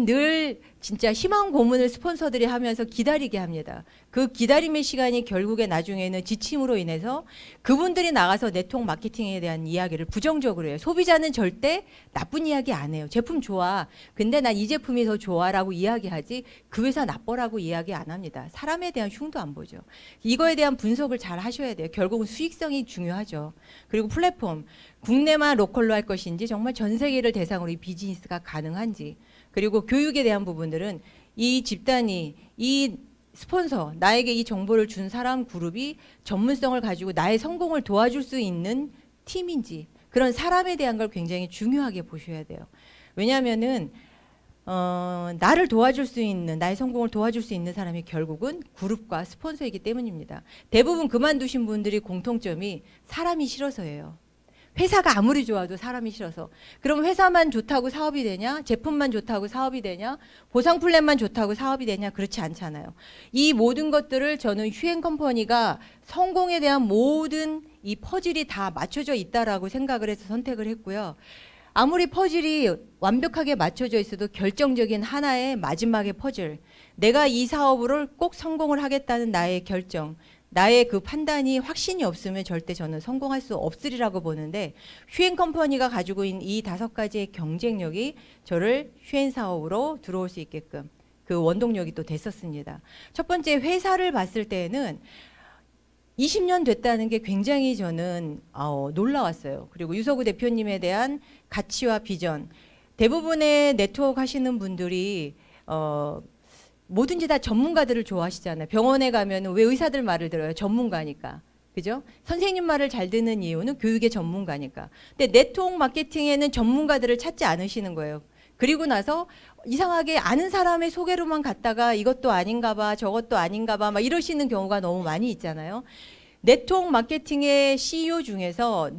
늘 진짜 희망 고문을 스폰서들이 하면서 기다리게 합니다. 그 기다림의 시간이 결국에 나중에는 지침으로 인해서 그분들이 나가서 네트워크 마케팅에 대한 이야기를 부정적으로 해요. 소비자는 절대 나쁜 이야기 안 해요. 제품 좋아. 근데 난 이 제품이 더 좋아라고 이야기하지 그 회사 나빠라고 이야기 안 합니다. 사람에 대한 흉도 안 보죠. 이거에 대한 분석을 잘 하셔야 돼요. 결국은 수익성이 중요하죠. 그리고 플랫폼. 국내만 로컬로 할 것인지 정말 전 세계를 대상으로 이 비즈니스가 가능한지 그리고 교육에 대한 부분들은 이 집단이 이 스폰서 나에게 이 정보를 준 사람 그룹이 전문성을 가지고 나의 성공을 도와줄 수 있는 팀인지 그런 사람에 대한 걸 굉장히 중요하게 보셔야 돼요. 왜냐하면은 나를 도와줄 수 있는 나의 성공을 도와줄 수 있는 사람이 결국은 그룹과 스폰서이기 때문입니다. 대부분 그만두신 분들이 공통점이 사람이 싫어서예요. 회사가 아무리 좋아도 사람이 싫어서. 그럼 회사만 좋다고 사업이 되냐? 제품만 좋다고 사업이 되냐? 보상 플랜만 좋다고 사업이 되냐? 그렇지 않잖아요. 이 모든 것들을 저는 휴앤컴퍼니가 성공에 대한 모든 이 퍼즐이 다 맞춰져 있다라고 생각을 해서 선택을 했고요. 아무리 퍼즐이 완벽하게 맞춰져 있어도 결정적인 하나의 마지막의 퍼즐. 내가 이 사업을 꼭 성공을 하겠다는 나의 결정. 나의 그 판단이 확신이 없으면 절대 저는 성공할 수 없으리라고 보는데 휴앤컴퍼니가 가지고 있는 이 5가지의 경쟁력이 저를 휴앤 사업으로 들어올 수 있게끔 그 원동력이 또 됐었습니다. 첫 번째 회사를 봤을 때는 20년 됐다는 게 굉장히 저는 놀라웠어요. 그리고 유서구 대표님에 대한 가치와 비전 대부분의 네트워크 하시는 분들이 뭐든지 다 전문가들을 좋아하시잖아요. 병원에 가면 왜 의사들 말을 들어요? 전문가니까. 그죠? 선생님 말을 잘 듣는 이유는 교육의 전문가니까. 근데 네트워크 마케팅에는 전문가들을 찾지 않으시는 거예요. 그리고 나서 이상하게 아는 사람의 소개로만 갔다가 이것도 아닌가 봐, 저것도 아닌가 봐, 막 이러시는 경우가 너무 많이 있잖아요. 네트워크 마케팅의 CEO 중에서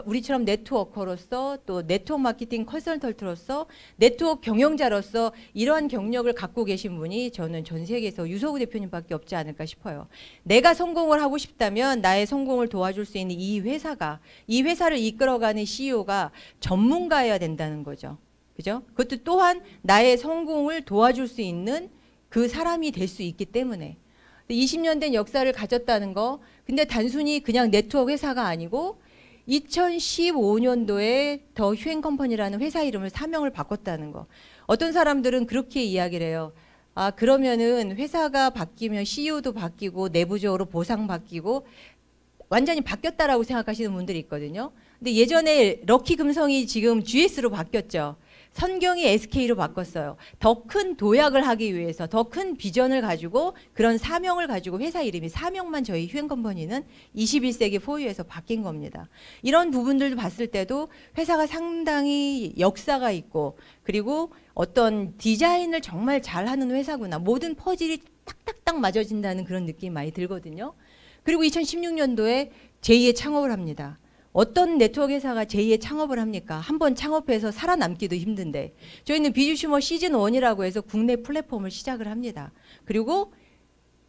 우리처럼 네트워커로서 또 네트워크 마케팅 컨설턴트로서 네트워크 경영자로서 이러한 경력을 갖고 계신 분이 저는 전 세계에서 유석우 대표님밖에 없지 않을까 싶어요. 내가 성공을 하고 싶다면 나의 성공을 도와줄 수 있는 이 회사를 이끌어가는 CEO가 전문가여야 된다는 거죠. 그죠? 그것도 또한 나의 성공을 도와줄 수 있는 그 사람이 될 수 있기 때문에 20년 된 역사를 가졌다는 거. 근데 단순히 그냥 네트워크 회사가 아니고 2015년도에 더 휴행컴퍼니라는 회사 이름을 사명을 바꿨다는 거. 어떤 사람들은 그렇게 이야기를 해요. 아, 그러면은 회사가 바뀌면 CEO도 바뀌고 내부적으로 보상 바뀌고 완전히 바뀌었다라고 생각하시는 분들이 있거든요. 근데 예전에 럭키 금성이 지금 GS로 바뀌었죠. 선경이 SK로 바꿨어요. 더 큰 도약을 하기 위해서 더 큰 비전을 가지고 그런 사명을 가지고 회사 이름이 사명만 저희 휴행컴퍼니는 21세기 포유에서 바뀐 겁니다. 이런 부분들도 봤을 때도 회사가 상당히 역사가 있고 그리고 어떤 디자인을 정말 잘하는 회사구나. 모든 퍼즐이 딱딱딱 맞아진다는 그런 느낌이 많이 들거든요. 그리고 2016년도에 제2의 창업을 합니다. 어떤 네트워크 회사가 제2의 창업을 합니까? 한번 창업해서 살아남기도 힘든데 저희는 비주슈머 시즌1이라고 해서 국내 플랫폼을 시작을 합니다. 그리고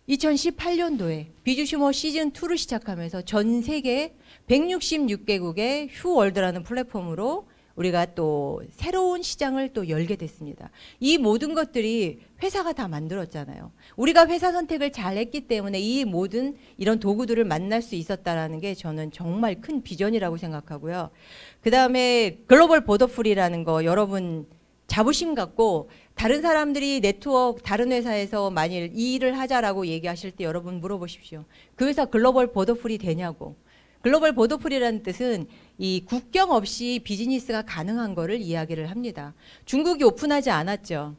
2018년도에 비주슈머 시즌2를 시작하면서 전 세계 166개국의 휴월드라는 플랫폼으로 우리가 또 새로운 시장을 또 열게 됐습니다. 이 모든 것들이 회사가 다 만들었잖아요. 우리가 회사 선택을 잘 했기 때문에 이 모든 이런 도구들을 만날 수 있었다라는 게 저는 정말 큰 비전이라고 생각하고요. 그 다음에 글로벌 보더풀이라는 거 여러분 자부심 갖고 다른 사람들이 네트워크 다른 회사에서 만일 이 일을 하자라고 얘기하실 때 여러분 물어보십시오. 그 회사 글로벌 보더풀이 되냐고. 글로벌 보더풀이라는 뜻은 이 국경 없이 비즈니스가 가능한 거를 이야기를 합니다. 중국이 오픈하지 않았죠.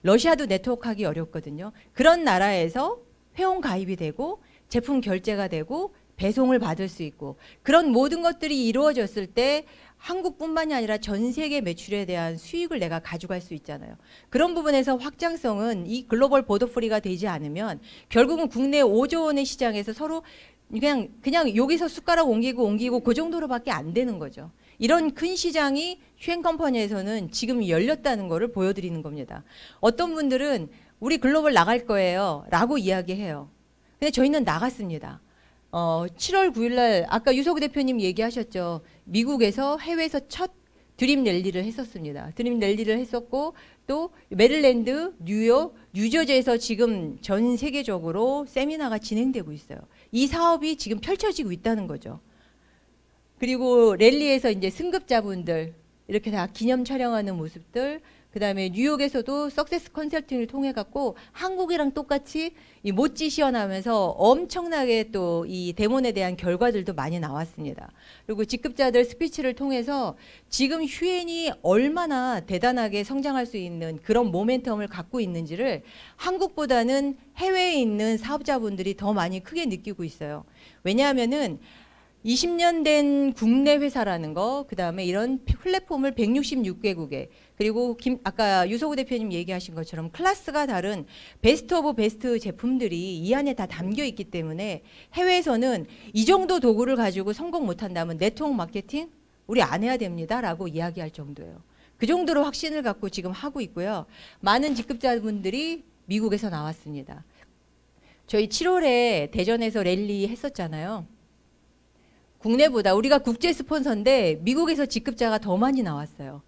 러시아도 네트워크하기 어렵거든요. 그런 나라에서 회원 가입이 되고 제품 결제가 되고 배송을 받을 수 있고 그런 모든 것들이 이루어졌을 때 한국뿐만이 아니라 전 세계 매출에 대한 수익을 내가 가져갈 수 있잖아요. 그런 부분에서 확장성은 이 글로벌 보더프리가 되지 않으면 결국은 국내 5조 원의 시장에서 서로 그냥 여기서 숟가락 옮기고 그 정도로밖에 안 되는 거죠. 이런 큰 시장이 휴행컴퍼니에서는 지금 열렸다는 거를 보여드리는 겁니다. 어떤 분들은 우리 글로벌 나갈 거예요 라고 이야기해요. 근데 저희는 나갔습니다. 7월 9일 날 아까 유석우 대표님 얘기하셨죠. 미국에서 해외에서 첫 드림 랠리를 했었습니다. 드림 랠리를 했었고 또 메릴랜드, 뉴욕, 뉴저지에서 지금 전 세계적으로 세미나가 진행되고 있어요. 이 사업이 지금 펼쳐지고 있다는 거죠. 그리고 랠리에서 이제 승급자분들 이렇게 다 기념 촬영하는 모습들, 그 다음에 뉴욕에서도 석세스 컨설팅을 통해 갖고 한국이랑 똑같이 이 못지 시연하면서 엄청나게 또 이 데몬에 대한 결과들도 많이 나왔습니다. 그리고 직급자들 스피치를 통해서 지금 휴엔이 얼마나 대단하게 성장할 수 있는 그런 모멘텀을 갖고 있는지를 한국보다는 해외에 있는 사업자분들이 더 많이 크게 느끼고 있어요. 왜냐하면은 20년 된 국내 회사라는 거, 그 다음에 이런 플랫폼을 166개국에, 그리고 아까 유석우 대표님 얘기하신 것처럼 클래스가 다른 베스트 오브 베스트 제품들이 이 안에 다 담겨 있기 때문에 해외에서는 이 정도 도구를 가지고 성공 못한다면 네트워크 마케팅 우리 안 해야 됩니다 라고 이야기할 정도예요. 그 정도로 확신을 갖고 지금 하고 있고요. 많은 직급자분들이 미국에서 나왔습니다. 저희 7월에 대전에서 랠리 했었잖아요. 국내보다 우리가 국제 스폰서인데 미국에서 직급자가 더 많이 나왔어요.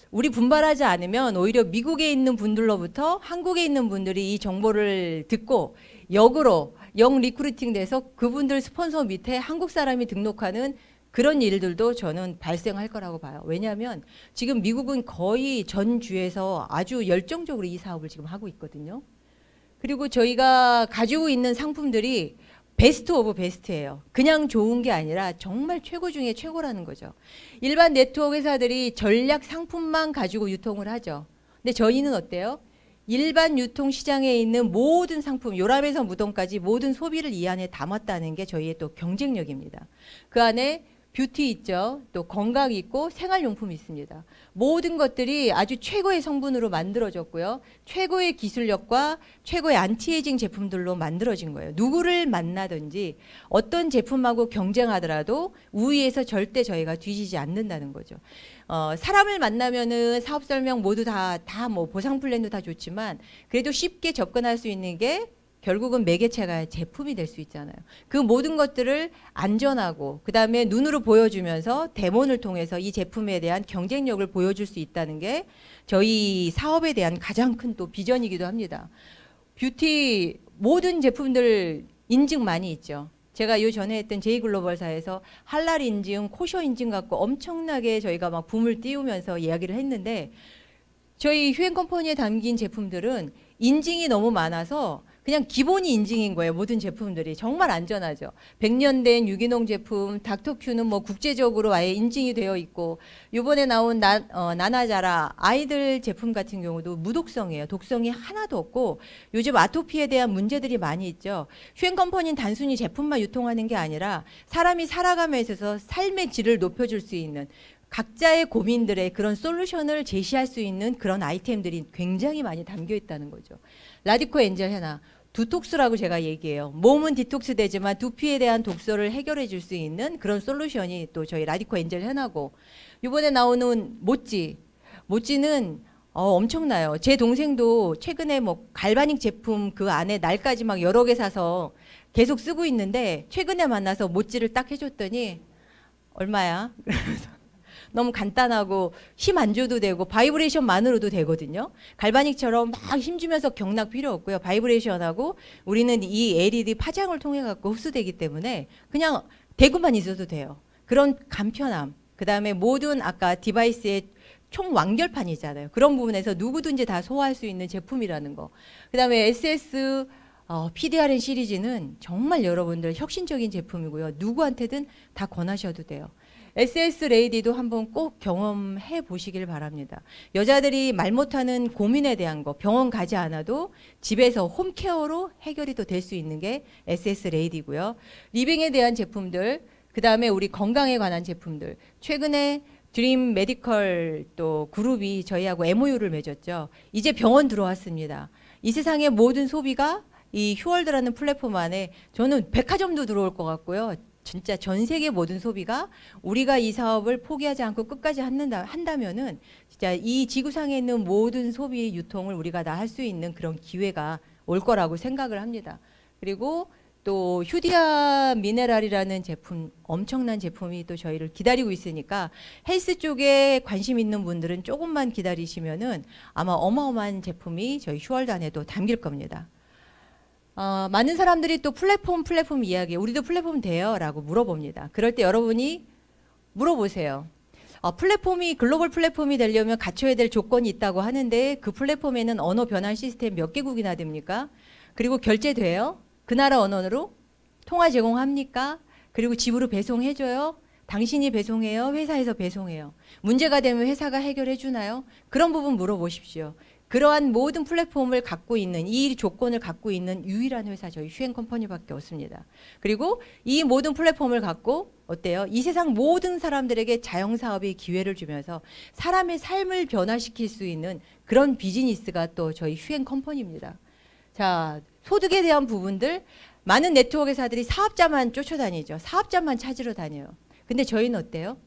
우리 분발하지 않으면 오히려 미국에 있는 분들로부터 한국에 있는 분들이 이 정보를 듣고 역으로 영 리크루팅 돼서 그분들 스폰서 밑에 한국 사람이 등록하는 그런 일들도 저는 발생할 거라고 봐요. 왜냐하면 지금 미국은 거의 전 주에서 아주 열정적으로 이 사업을 지금 하고 있거든요. 그리고 저희가 가지고 있는 상품들이 베스트 오브 베스트예요. 그냥 좋은 게 아니라 정말 최고 중에 최고라는 거죠. 일반 네트워크 회사들이 전략 상품만 가지고 유통을 하죠. 근데 저희는 어때요? 일반 유통 시장에 있는 모든 상품, 요람에서 무덤까지 모든 소비를 이 안에 담았다는 게 저희의 또 경쟁력입니다. 그 안에 뷰티 있죠. 또 건강 있고 생활용품이 있습니다. 모든 것들이 아주 최고의 성분으로 만들어졌고요. 최고의 기술력과 최고의 안티에이징 제품들로 만들어진 거예요. 누구를 만나든지 어떤 제품하고 경쟁하더라도 우위에서 절대 저희가 뒤지지 않는다는 거죠. 사람을 만나면은 사업 설명 모두 다 뭐 보상 플랜도 다 좋지만 그래도 쉽게 접근할 수 있는 게 결국은 매개체가 제품이 될 수 있잖아요. 그 모든 것들을 안전하고 그다음에 눈으로 보여주면서 데모를 통해서 이 제품에 대한 경쟁력을 보여줄 수 있다는 게 저희 사업에 대한 가장 큰 또 비전이기도 합니다. 뷰티 모든 제품들 인증 많이 있죠. 제가 요 전에 했던 제이글로벌사에서 할랄 인증, 코셔 인증 갖고 엄청나게 저희가 막 붐을 띄우면서 이야기를 했는데 저희 휴앤컴퍼니에 담긴 제품들은 인증이 너무 많아서 그냥 기본이 인증인 거예요. 모든 제품들이 정말 안전하죠. 100년 된 유기농 제품 닥터큐는 뭐 국제적으로 아예 인증이 되어 있고 이번에 나온 나나자라 아이들 제품 같은 경우도 무독성이에요. 독성이 하나도 없고 요즘 아토피에 대한 문제들이 많이 있죠. 휴앤컴퍼니는 단순히 제품만 유통하는 게 아니라 사람이 살아가면서 있어서 삶의 질을 높여줄 수 있는 각자의 고민들의 그런 솔루션을 제시할 수 있는 그런 아이템들이 굉장히 많이 담겨 있다는 거죠. 라디코 엔젤 헤나 두톡스라고 제가 얘기해요. 몸은 디톡스 되지만 두피에 대한 독소를 해결해 줄 수 있는 그런 솔루션이 또 저희 라디코 엔젤 헤나고 이번에 나오는 모찌는 엄청나요. 제 동생도 최근에 뭐 갈바닉 제품 그 안에 날까지 막 여러 개 사서 계속 쓰고 있는데 최근에 만나서 모찌를 딱 해줬더니 얼마야? 너무 간단하고 힘 안 줘도 되고 바이브레이션만으로도 되거든요. 갈바닉처럼 막 힘주면서 경락 필요 없고요. 바이브레이션하고 우리는 이 LED 파장을 통해 갖고 흡수되기 때문에 그냥 대구만 있어도 돼요. 그런 간편함. 그다음에 모든 아까 디바이스의 총 완결판이잖아요. 그런 부분에서 누구든지 다 소화할 수 있는 제품이라는 거. 그다음에 SS PDRN 시리즈는 정말 여러분들 혁신적인 제품이고요. 누구한테든 다 권하셔도 돼요. SS 레이디도 한번 꼭 경험해 보시길 바랍니다. 여자들이 말 못하는 고민에 대한 거 병원 가지 않아도 집에서 홈케어로 해결이 또 될 수 있는 게 SS 레이디고요. 리빙에 대한 제품들, 그 다음에 우리 건강에 관한 제품들. 최근에 드림 메디컬 또 그룹이 저희하고 MOU를 맺었죠. 이제 병원 들어왔습니다. 이 세상의 모든 소비가 이 휴월드라는 플랫폼 안에 저는 백화점도 들어올 것 같고요. 진짜 전 세계 모든 소비가 우리가 이 사업을 포기하지 않고 끝까지 한다면은 진짜 이 지구상에 있는 모든 소비 유통을 우리가 다 할 수 있는 그런 기회가 올 거라고 생각을 합니다. 그리고 또 휴디아 미네랄이라는 제품, 엄청난 제품이 또 저희를 기다리고 있으니까 헬스 쪽에 관심 있는 분들은 조금만 기다리시면은 아마 어마어마한 제품이 저희 휴월드 안에도 담길 겁니다. 많은 사람들이 또 플랫폼 이야기, 우리도 플랫폼 돼요? 라고 물어봅니다. 그럴 때 여러분이 물어보세요. 플랫폼이 글로벌 플랫폼이 되려면 갖춰야 될 조건이 있다고 하는데 그 플랫폼에는 언어 변환 시스템 몇 개국이나 됩니까? 그리고 결제돼요? 그 나라 언어로? 통화 제공합니까? 그리고 집으로 배송해줘요? 당신이 배송해요? 회사에서 배송해요? 문제가 되면 회사가 해결해 주나요? 그런 부분 물어보십시오. 그러한 모든 플랫폼을 갖고 있는 이 조건을 갖고 있는 유일한 회사 저희 휴앤컴퍼니밖에 없습니다. 그리고 이 모든 플랫폼을 갖고 어때요? 이 세상 모든 사람들에게 자영사업의 기회를 주면서 사람의 삶을 변화시킬 수 있는 그런 비즈니스가 또 저희 휴앤컴퍼니입니다. 자, 소득에 대한 부분들 많은 네트워크 회사들이 사업자만 쫓아다니죠. 사업자만 찾으러 다녀요. 근데 저희는 어때요?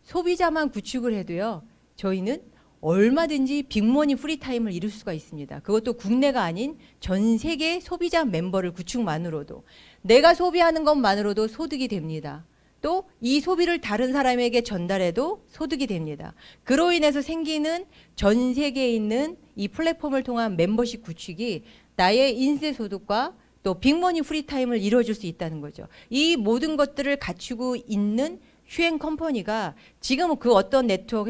소비자만 구축을 해도요. 저희는 얼마든지 빅머니 프리타임을 이룰 수가 있습니다. 그것도 국내가 아닌 전 세계 소비자 멤버를 구축만으로도 내가 소비하는 것만으로도 소득이 됩니다. 또 이 소비를 다른 사람에게 전달해도 소득이 됩니다. 그로 인해서 생기는 전 세계에 있는 이 플랫폼을 통한 멤버십 구축이 나의 인세 소득과 또 빅머니 프리타임을 이루어줄 수 있다는 거죠. 이 모든 것들을 갖추고 있는 휴앤컴퍼니가 지금 그 어떤 네트워크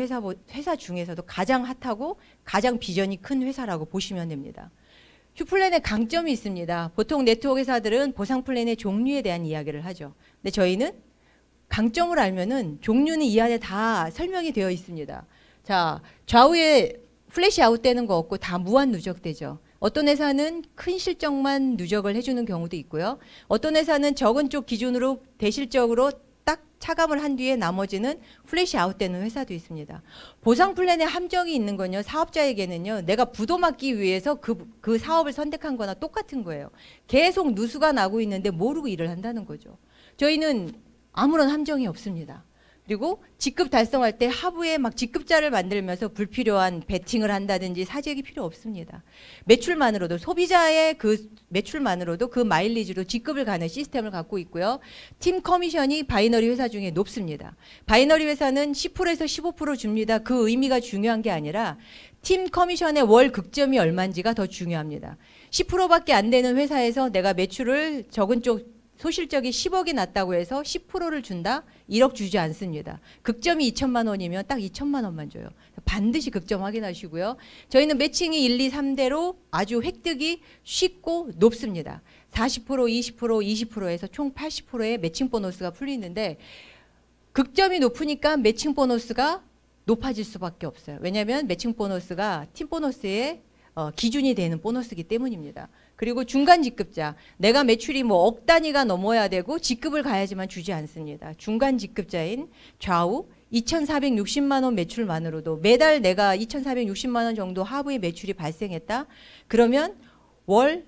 회사 중에서도 가장 핫하고 가장 비전이 큰 회사라고 보시면 됩니다. 휴플랜의 강점이 있습니다. 보통 네트워크 회사들은 보상 플랜의 종류에 대한 이야기를 하죠. 근데 저희는 강점을 알면은 종류는 이 안에 다 설명이 되어 있습니다. 자, 좌우에 플래시 아웃되는 거 없고 다 무한 누적되죠. 어떤 회사는 큰 실적만 누적을 해주는 경우도 있고요. 어떤 회사는 적은 쪽 기준으로 대실적으로 딱 차감을 한 뒤에 나머지는 플래시 아웃되는 회사도 있습니다. 보상 플랜에 함정이 있는 건요. 사업자에게는요. 내가 부도맞기 위해서 그 사업을 선택한 거나 똑같은 거예요. 계속 누수가 나고 있는데 모르고 일을 한다는 거죠. 저희는 아무런 함정이 없습니다. 그리고 직급 달성할 때 하부에 막 직급자를 만들면서 불필요한 베팅을 한다든지 사직이 필요 없습니다. 매출만으로도 소비자의 그 매출만으로도 그 마일리지로 직급을 가는 시스템을 갖고 있고요. 팀 커미션이 바이너리 회사 중에 높습니다. 바이너리 회사는 10%에서 15% 줍니다. 그 의미가 중요한 게 아니라 팀 커미션의 월 극점이 얼마인지가 더 중요합니다. 10%밖에 안 되는 회사에서 내가 매출을 적은 쪽 소실적이 10억이 났다고 해서 10%를 준다? 1억 주지 않습니다. 극점이 2천만 원이면 딱 2천만 원만 줘요. 반드시 극점 확인하시고요. 저희는 매칭이 1, 2, 3대로 아주 획득이 쉽고 높습니다. 40%, 20%, 20%에서 총 80%의 매칭 보너스가 풀리는데 극점이 높으니까 매칭 보너스가 높아질 수밖에 없어요. 왜냐하면 매칭 보너스가 팀 보너스의 기준이 되는 보너스이기 때문입니다. 그리고 중간 직급자, 내가 매출이 뭐 억 단위가 넘어야 되고 직급을 가야지만 주지 않습니다. 중간 직급자인 좌우 2,460만 원 매출만으로도 매달 내가 2,460만 원 정도 하부의 매출이 발생했다. 그러면 월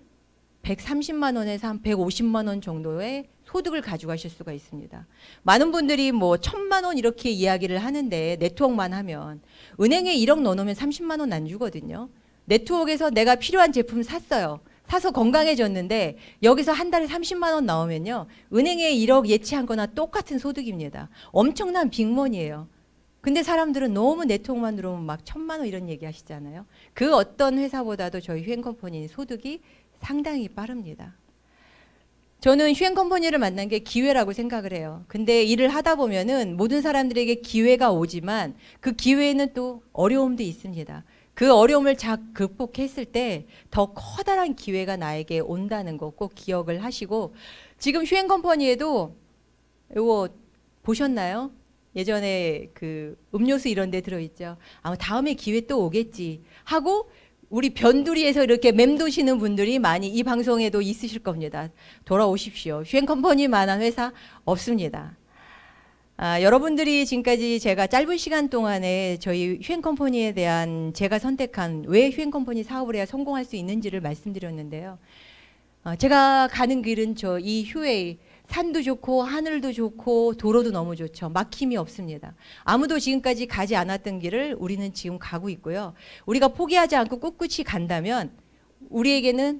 130만 원에서 한 150만 원 정도의 소득을 가져가실 수가 있습니다. 많은 분들이 뭐 1,000만 원 이렇게 이야기를 하는데 네트워크만 하면 은행에 1억 넣어놓으면 30만 원 안 주거든요. 네트워크에서 내가 필요한 제품 샀어요. 사서 건강해졌는데 여기서 한 달에 30만 원 나오면요. 은행에 1억 예치한 거나 똑같은 소득입니다. 엄청난 빅머니예요. 근데 사람들은 너무 네트워크만 들어오면 막 1,000만 원 이런 얘기 하시잖아요. 그 어떤 회사보다도 저희 휴행컴퍼니 소득이 상당히 빠릅니다. 저는 휴행컴퍼니를 만난 게 기회라고 생각을 해요. 근데 일을 하다 보면은 모든 사람들에게 기회가 오지만 그 기회에는 또 어려움도 있습니다. 그 어려움을 극복했을 때 더 커다란 기회가 나에게 온다는 거 꼭 기억을 하시고 지금 휴행컴퍼니에도 이거 보셨나요? 예전에 그 음료수 이런 데 들어있죠. 아마 다음에 기회 또 오겠지 하고 우리 변두리에서 이렇게 맴도시는 분들이 많이 이 방송에도 있으실 겁니다. 돌아오십시오. 휴행컴퍼니만한 회사 없습니다. 여러분들이 지금까지 제가 짧은 시간 동안에 저희 휴행컴퍼니에 대한 제가 선택한 왜 휴행컴퍼니 사업을 해야 성공할 수 있는지를 말씀드렸는데요. 제가 가는 길은 저 이 휴웨이 산도 좋고 하늘도 좋고 도로도 너무 좋죠. 막힘이 없습니다. 아무도 지금까지 가지 않았던 길을 우리는 지금 가고 있고요. 우리가 포기하지 않고 꿋꿋이 간다면 우리에게는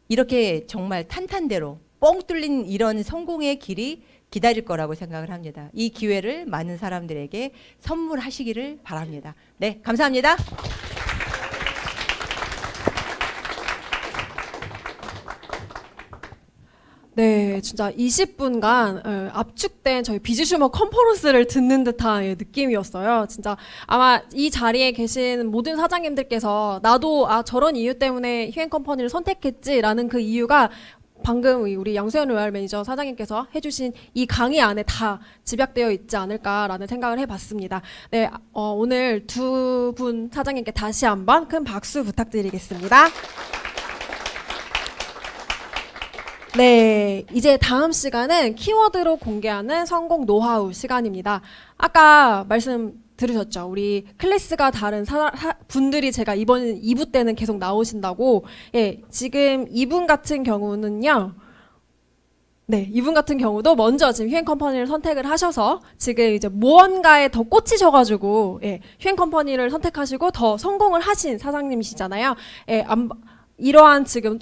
이렇게 정말 탄탄대로 뻥 뚫린 이런 성공의 길이 기다릴 거라고 생각을 합니다. 이 기회를 많은 사람들에게 선물하시기를 바랍니다. 네, 감사합니다. 네, 진짜 20분간 압축된 저희 비즈슈머 컨퍼런스를 듣는 듯한 느낌이었어요. 진짜 아마 이 자리에 계신 모든 사장님들께서 나도 저런 이유 때문에 휴행컴퍼니를 선택했지라는 그 이유가 방금 우리 양수현 로얄 매니저 사장님께서 해주신 이 강의 안에 다 집약되어 있지 않을까라는 생각을 해봤습니다. 네, 오늘 두 분 사장님께 다시 한번 큰 박수 부탁드리겠습니다. 네, 이제 다음 시간은 키워드로 공개하는 성공 노하우 시간입니다. 아까 말씀 들으셨죠? 우리 클래스가 다른 분들이 제가 이번 2부 때는 계속 나오신다고. 예, 지금 이분 같은 경우는요. 네, 이분 같은 경우도 먼저 지금 휴행컴퍼니를 선택을 하셔서 지금 이제 무언가에 더 꽂히셔가지고 예, 휴행컴퍼니를 선택하시고 더 성공을 하신 사장님이시잖아요. 예, 이러한 지금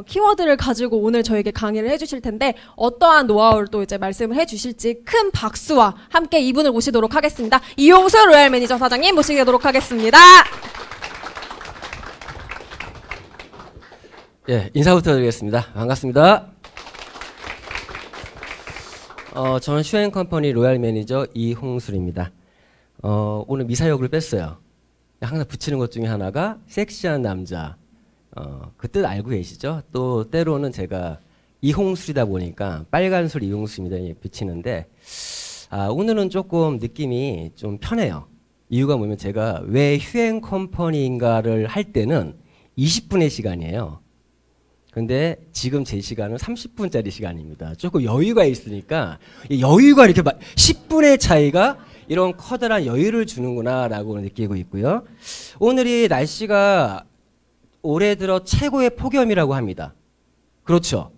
키워드를 가지고 오늘 저에게 강의를 해주실 텐데 어떠한 노하우를 또 이제 말씀을 해주실지 큰 박수와 함께 이분을 모시도록 하겠습니다. 이용수 로얄 매니저 사장님 모시도록 하겠습니다. 예, 인사부터 드리겠습니다. 반갑습니다. 저는 휴행컴퍼니 로얄 매니저 이홍술입니다. 오늘 미사역을 뺐어요. 항상 붙이는 것 중에 하나가 섹시한 남자. 그 뜻 알고 계시죠? 또 때로는 제가 이홍술이다 보니까 빨간술 이홍수입니다. 붙이는데 오늘은 조금 느낌이 좀 편해요. 이유가 뭐냐면 제가 왜 휴행 컴퍼니인가를 할 때는 20분의 시간이에요. 근데 지금 제 시간은 30분짜리 시간입니다. 조금 여유가 있으니까 이 여유가 이렇게 막 10분의 차이가 이런 커다란 여유를 주는구나라고 느끼고 있고요. 오늘이 날씨가 올해 들어 최고의 폭염이라고 합니다. 그렇죠.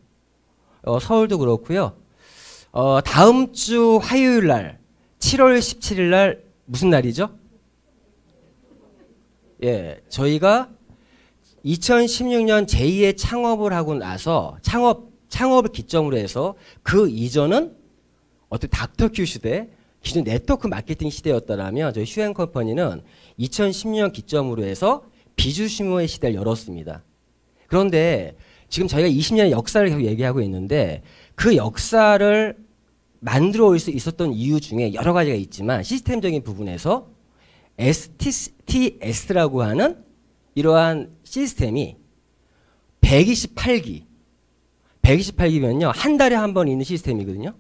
서울도 그렇고요. 다음 주 화요일 날 7월 17일 날 무슨 날이죠? 예, 저희가 2016년 제2의 창업을 하고 나서 창업을 기점으로 해서 그 이전은 어떤 닥터큐 시대, 기존 네트워크 마케팅 시대였더라면 저희 휴행 컴퍼니는 2010년 기점으로 해서 비주슈머의 시대를 열었습니다. 그런데 지금 저희가 20년의 역사를 계속 얘기하고 있는데 그 역사를 만들어 올 수 있었던 이유 중에 여러 가지가 있지만 시스템적인 부분에서 STS라고 하는 이러한 시스템이 128기면요 한 달에 한 번 있는 시스템이거든요.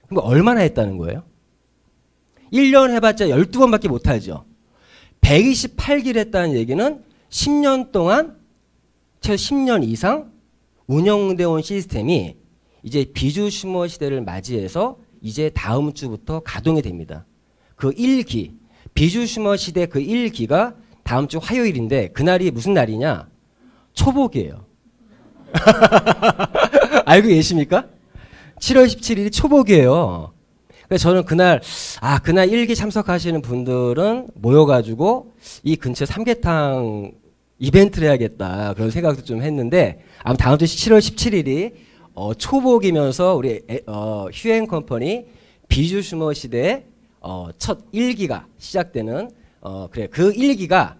그럼 얼마나 했다는 거예요? 1년 해봤자 12번밖에 못하죠. 128기를 했다는 얘기는 10년 동안 최소 10년 이상 운영되어 온 시스템이 이제 비주슈머 시대를 맞이해서 이제 다음 주부터 가동이 됩니다. 그 1기, 비주슈머 시대 그 1기가 다음 주 화요일인데 그날이 무슨 날이냐? 초복이에요. 알고 계십니까? 7월 17일이 초복이에요. 그래서 저는 그날 1기 참석하시는 분들은 모여가지고 이 근처 삼계탕 이벤트를 해야겠다 그런 생각도 좀 했는데 아무튼 다음 주 7월 17일이 초복이면서 우리 휴행 컴퍼니 비주슈머 시대의 첫 1기가 시작되는 그 1기가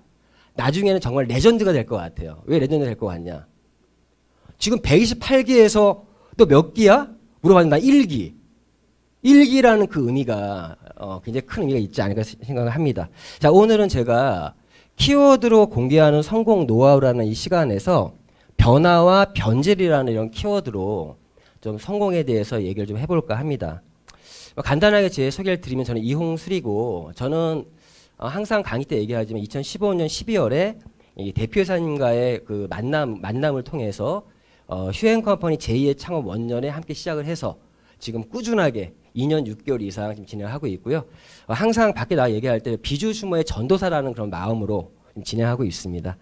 나중에는 정말 레전드가 될 것 같아요. 왜 레전드 될 것 같냐? 지금 128기에서 또 몇 기야? 물어봤는데 나 1기. 1기라는 그 의미가 굉장히 큰 의미가 있지 않을까 생각을 합니다. 자, 오늘은 제가 키워드로 공개하는 성공 노하우라는 이 시간에서 변화와 변질이라는 이런 키워드로 좀 성공에 대해서 얘기를 좀 해볼까 합니다. 간단하게 제 소개를 드리면 저는 이홍수리고 저는 항상 강의 때 얘기하지만 2015년 12월에 이 대표이사님과의 그 만남을 통해서 휴행 컴퍼니 제2의 창업 원년에 함께 시작을 해서 지금 꾸준하게 2년 6개월 이상 지금 진행하고 있고요. 항상 밖에 나가 얘기할 때 비주슈머의 전도사라는 그런 마음으로 진행하고 있습니다.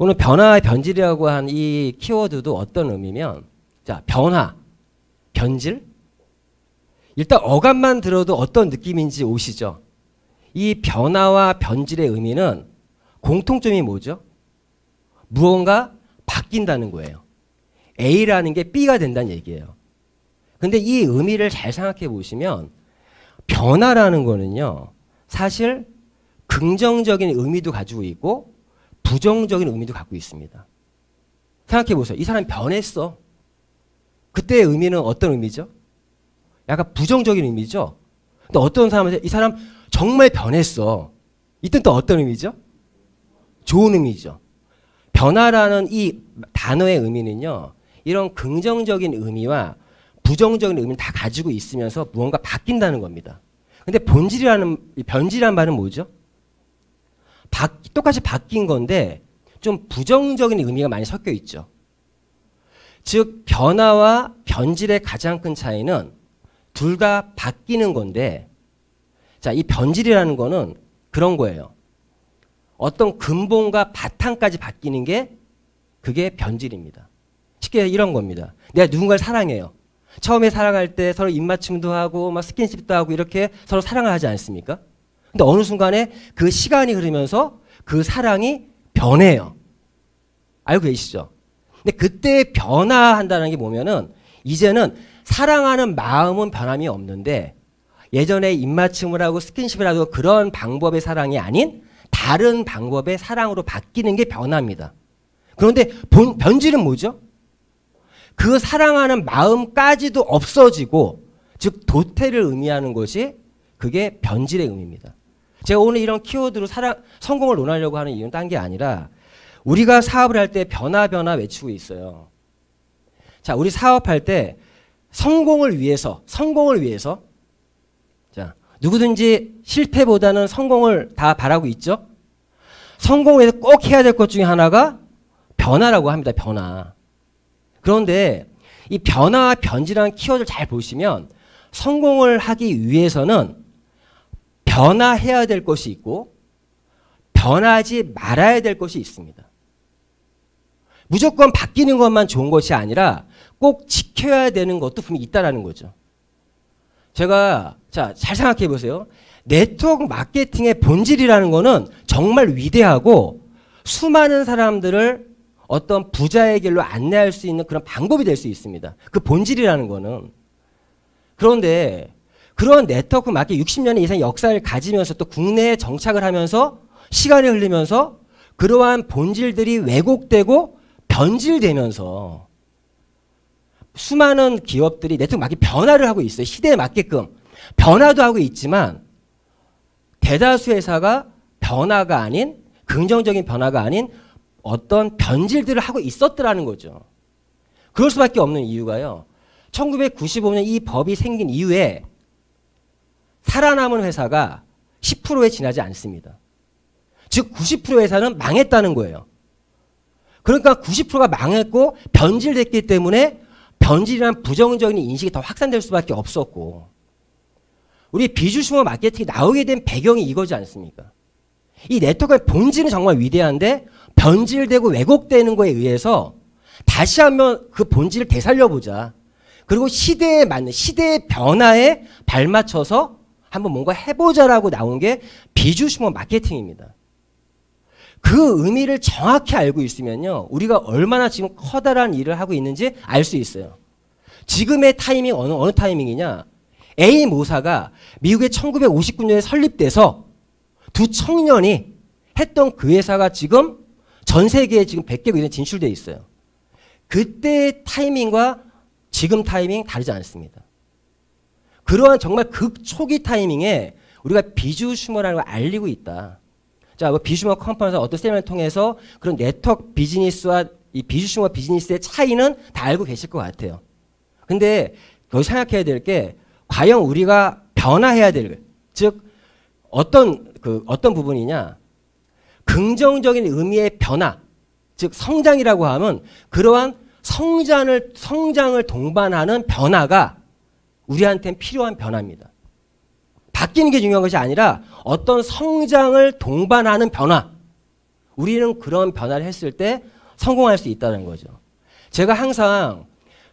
오늘 변화와 변질이라고 한 이 키워드도 어떤 의미면 자, 변화, 변질? 일단 어감만 들어도 어떤 느낌인지 오시죠? 이 변화와 변질의 의미는 공통점이 뭐죠? 무언가 바뀐다는 거예요. A라는 게 B가 된다는 얘기예요. 근데 이 의미를 잘 생각해 보시면 변화라는 거는요. 사실 긍정적인 의미도 가지고 있고 부정적인 의미도 갖고 있습니다. 생각해 보세요. 이 사람이 변했어. 그때의 의미는 어떤 의미죠? 약간 부정적인 의미죠. 근데 어떤 사람은 이 사람 정말 변했어. 이때는 또 어떤 의미죠? 좋은 의미죠. 변화라는 이 단어의 의미는요. 이런 긍정적인 의미와 부정적인 의미를 다 가지고 있으면서 무언가 바뀐다는 겁니다. 근데 변질이라는 말은 뭐죠? 똑같이 바뀐 건데 좀 부정적인 의미가 많이 섞여 있죠. 즉 변화와 변질의 가장 큰 차이는 둘 다 바뀌는 건데 자, 이 변질이라는 거는 그런 거예요. 어떤 근본과 바탕까지 바뀌는 게 그게 변질입니다. 쉽게 이런 겁니다. 내가 누군가를 사랑해요. 처음에 사랑할 때 서로 입맞춤도 하고 막 스킨십도 하고 이렇게 서로 사랑을 하지 않습니까? 근데 어느 순간에 그 시간이 흐르면서 그 사랑이 변해요. 알고 계시죠? 근데 그때 변화한다는 게 뭐냐면 이제는 사랑하는 마음은 변함이 없는데 예전에 입맞춤을 하고 스킨십을 하고 그런 방법의 사랑이 아닌 다른 방법의 사랑으로 바뀌는 게 변화입니다. 그런데 변질은 뭐죠? 그 사랑하는 마음까지도 없어지고 즉 도태를 의미하는 것이 그게 변질의 의미입니다. 제가 오늘 이런 키워드로 성공을 논하려고 하는 이유는 딴 게 아니라 우리가 사업을 할 때 변화 외치고 있어요. 자, 우리 사업할 때 성공을 위해서 자, 누구든지 실패보다는 성공을 다 바라고 있죠. 성공을 위해서 꼭 해야 될 것 중에 하나가 변화라고 합니다. 변화. 그런데 이 변화와 변질이라는 키워드를 잘 보시면 성공을 하기 위해서는 변화해야 될 것이 있고 변하지 말아야 될 것이 있습니다. 무조건 바뀌는 것만 좋은 것이 아니라 꼭 지켜야 되는 것도 분명히 있다라는 거죠. 제가 잘 생각해 보세요. 네트워크 마케팅의 본질이라는 거는 정말 위대하고 수많은 사람들을 어떤 부자의 길로 안내할 수 있는 그런 방법이 될 수 있습니다. 그 본질이라는 거는. 그런데 그런 네트워크 마케팅 60년 이상 역사를 가지면서 또 국내에 정착을 하면서 시간이 흘리면서 그러한 본질들이 왜곡되고 변질되면서 수많은 기업들이 네트워크 마케팅 변화를 하고 있어요. 시대에 맞게끔. 변화도 하고 있지만 대다수 회사가 변화가 아닌 긍정적인 변화가 아닌 어떤 변질들을 하고 있었더라는 거죠. 그럴 수밖에 없는 이유가요. 1995년 이 법이 생긴 이후에 살아남은 회사가 10%에 지나지 않습니다. 즉 90% 회사는 망했다는 거예요. 그러니까 90%가 망했고 변질됐기 때문에 변질이란 부정적인 인식이 더 확산될 수밖에 없었고 우리 비주슈머 마케팅이 나오게 된 배경이 이거지 않습니까? 이 네트워크의 본질은 정말 위대한데 변질되고 왜곡되는 거에 의해서 다시 한번 그 본질을 되살려보자. 그리고 시대에 맞는 시대의 변화에 발맞춰서 한번 뭔가 해보자라고 나온 게 비주슈머 마케팅입니다. 그 의미를 정확히 알고 있으면요. 우리가 얼마나 지금 커다란 일을 하고 있는지 알 수 있어요. 지금의 타이밍 어느 타이밍이냐. A 모사가 미국의 1959년에 설립돼서 두 청년이 했던 그 회사가 지금 전 세계에 지금 100개국 이상 진출되어 있어요. 그때의 타이밍과 지금 타이밍 다르지 않습니다. 그러한 정말 극초기 타이밍에 우리가 비주슈머라는 걸 알리고 있다. 자, 비주슈머 컴퍼니에서 어떤 세미나를 통해서 그런 네트워크 비즈니스와 이 비주슈머 비즈니스의 차이는 다 알고 계실 것 같아요. 근데 여기 생각해야 될 게 과연 우리가 변화해야 될, 즉 어떤 부분이냐? 긍정적인 의미의 변화, 즉 성장이라고 하면 그러한 성장을 동반하는 변화가 우리한테는 필요한 변화입니다. 바뀌는 게 중요한 것이 아니라 어떤 성장을 동반하는 변화. 우리는 그런 변화를 했을 때 성공할 수 있다는 거죠. 제가 항상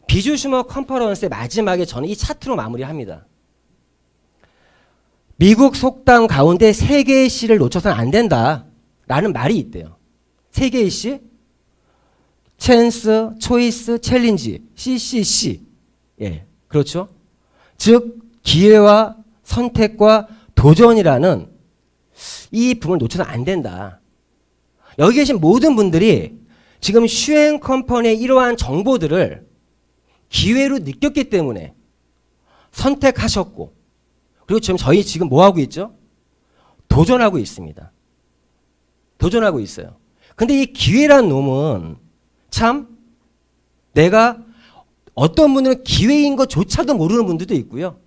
비주슈머 컨퍼런스의 마지막에 저는 이 차트로 마무리합니다. 미국 속담 가운데 세 개의 C를 놓쳐서는 안 된다라는 말이 있대요. 세 개의 C? 찬스, 초이스, 챌린지, CCC. 예, 그렇죠? 즉 기회와 선택과 도전이라는 이 부분을 놓쳐서는 안 된다. 여기 계신 모든 분들이 지금 슈엔 컴퍼니의 이러한 정보들을 기회로 느꼈기 때문에 선택하셨고 그리고 지금 저희 지금 뭐 하고 있죠? 도전하고 있습니다. 도전하고 있어요. 근데 이 기회란 놈은 참 내가 어떤 분들은 기회인 것조차도 모르는 분들도 있고요.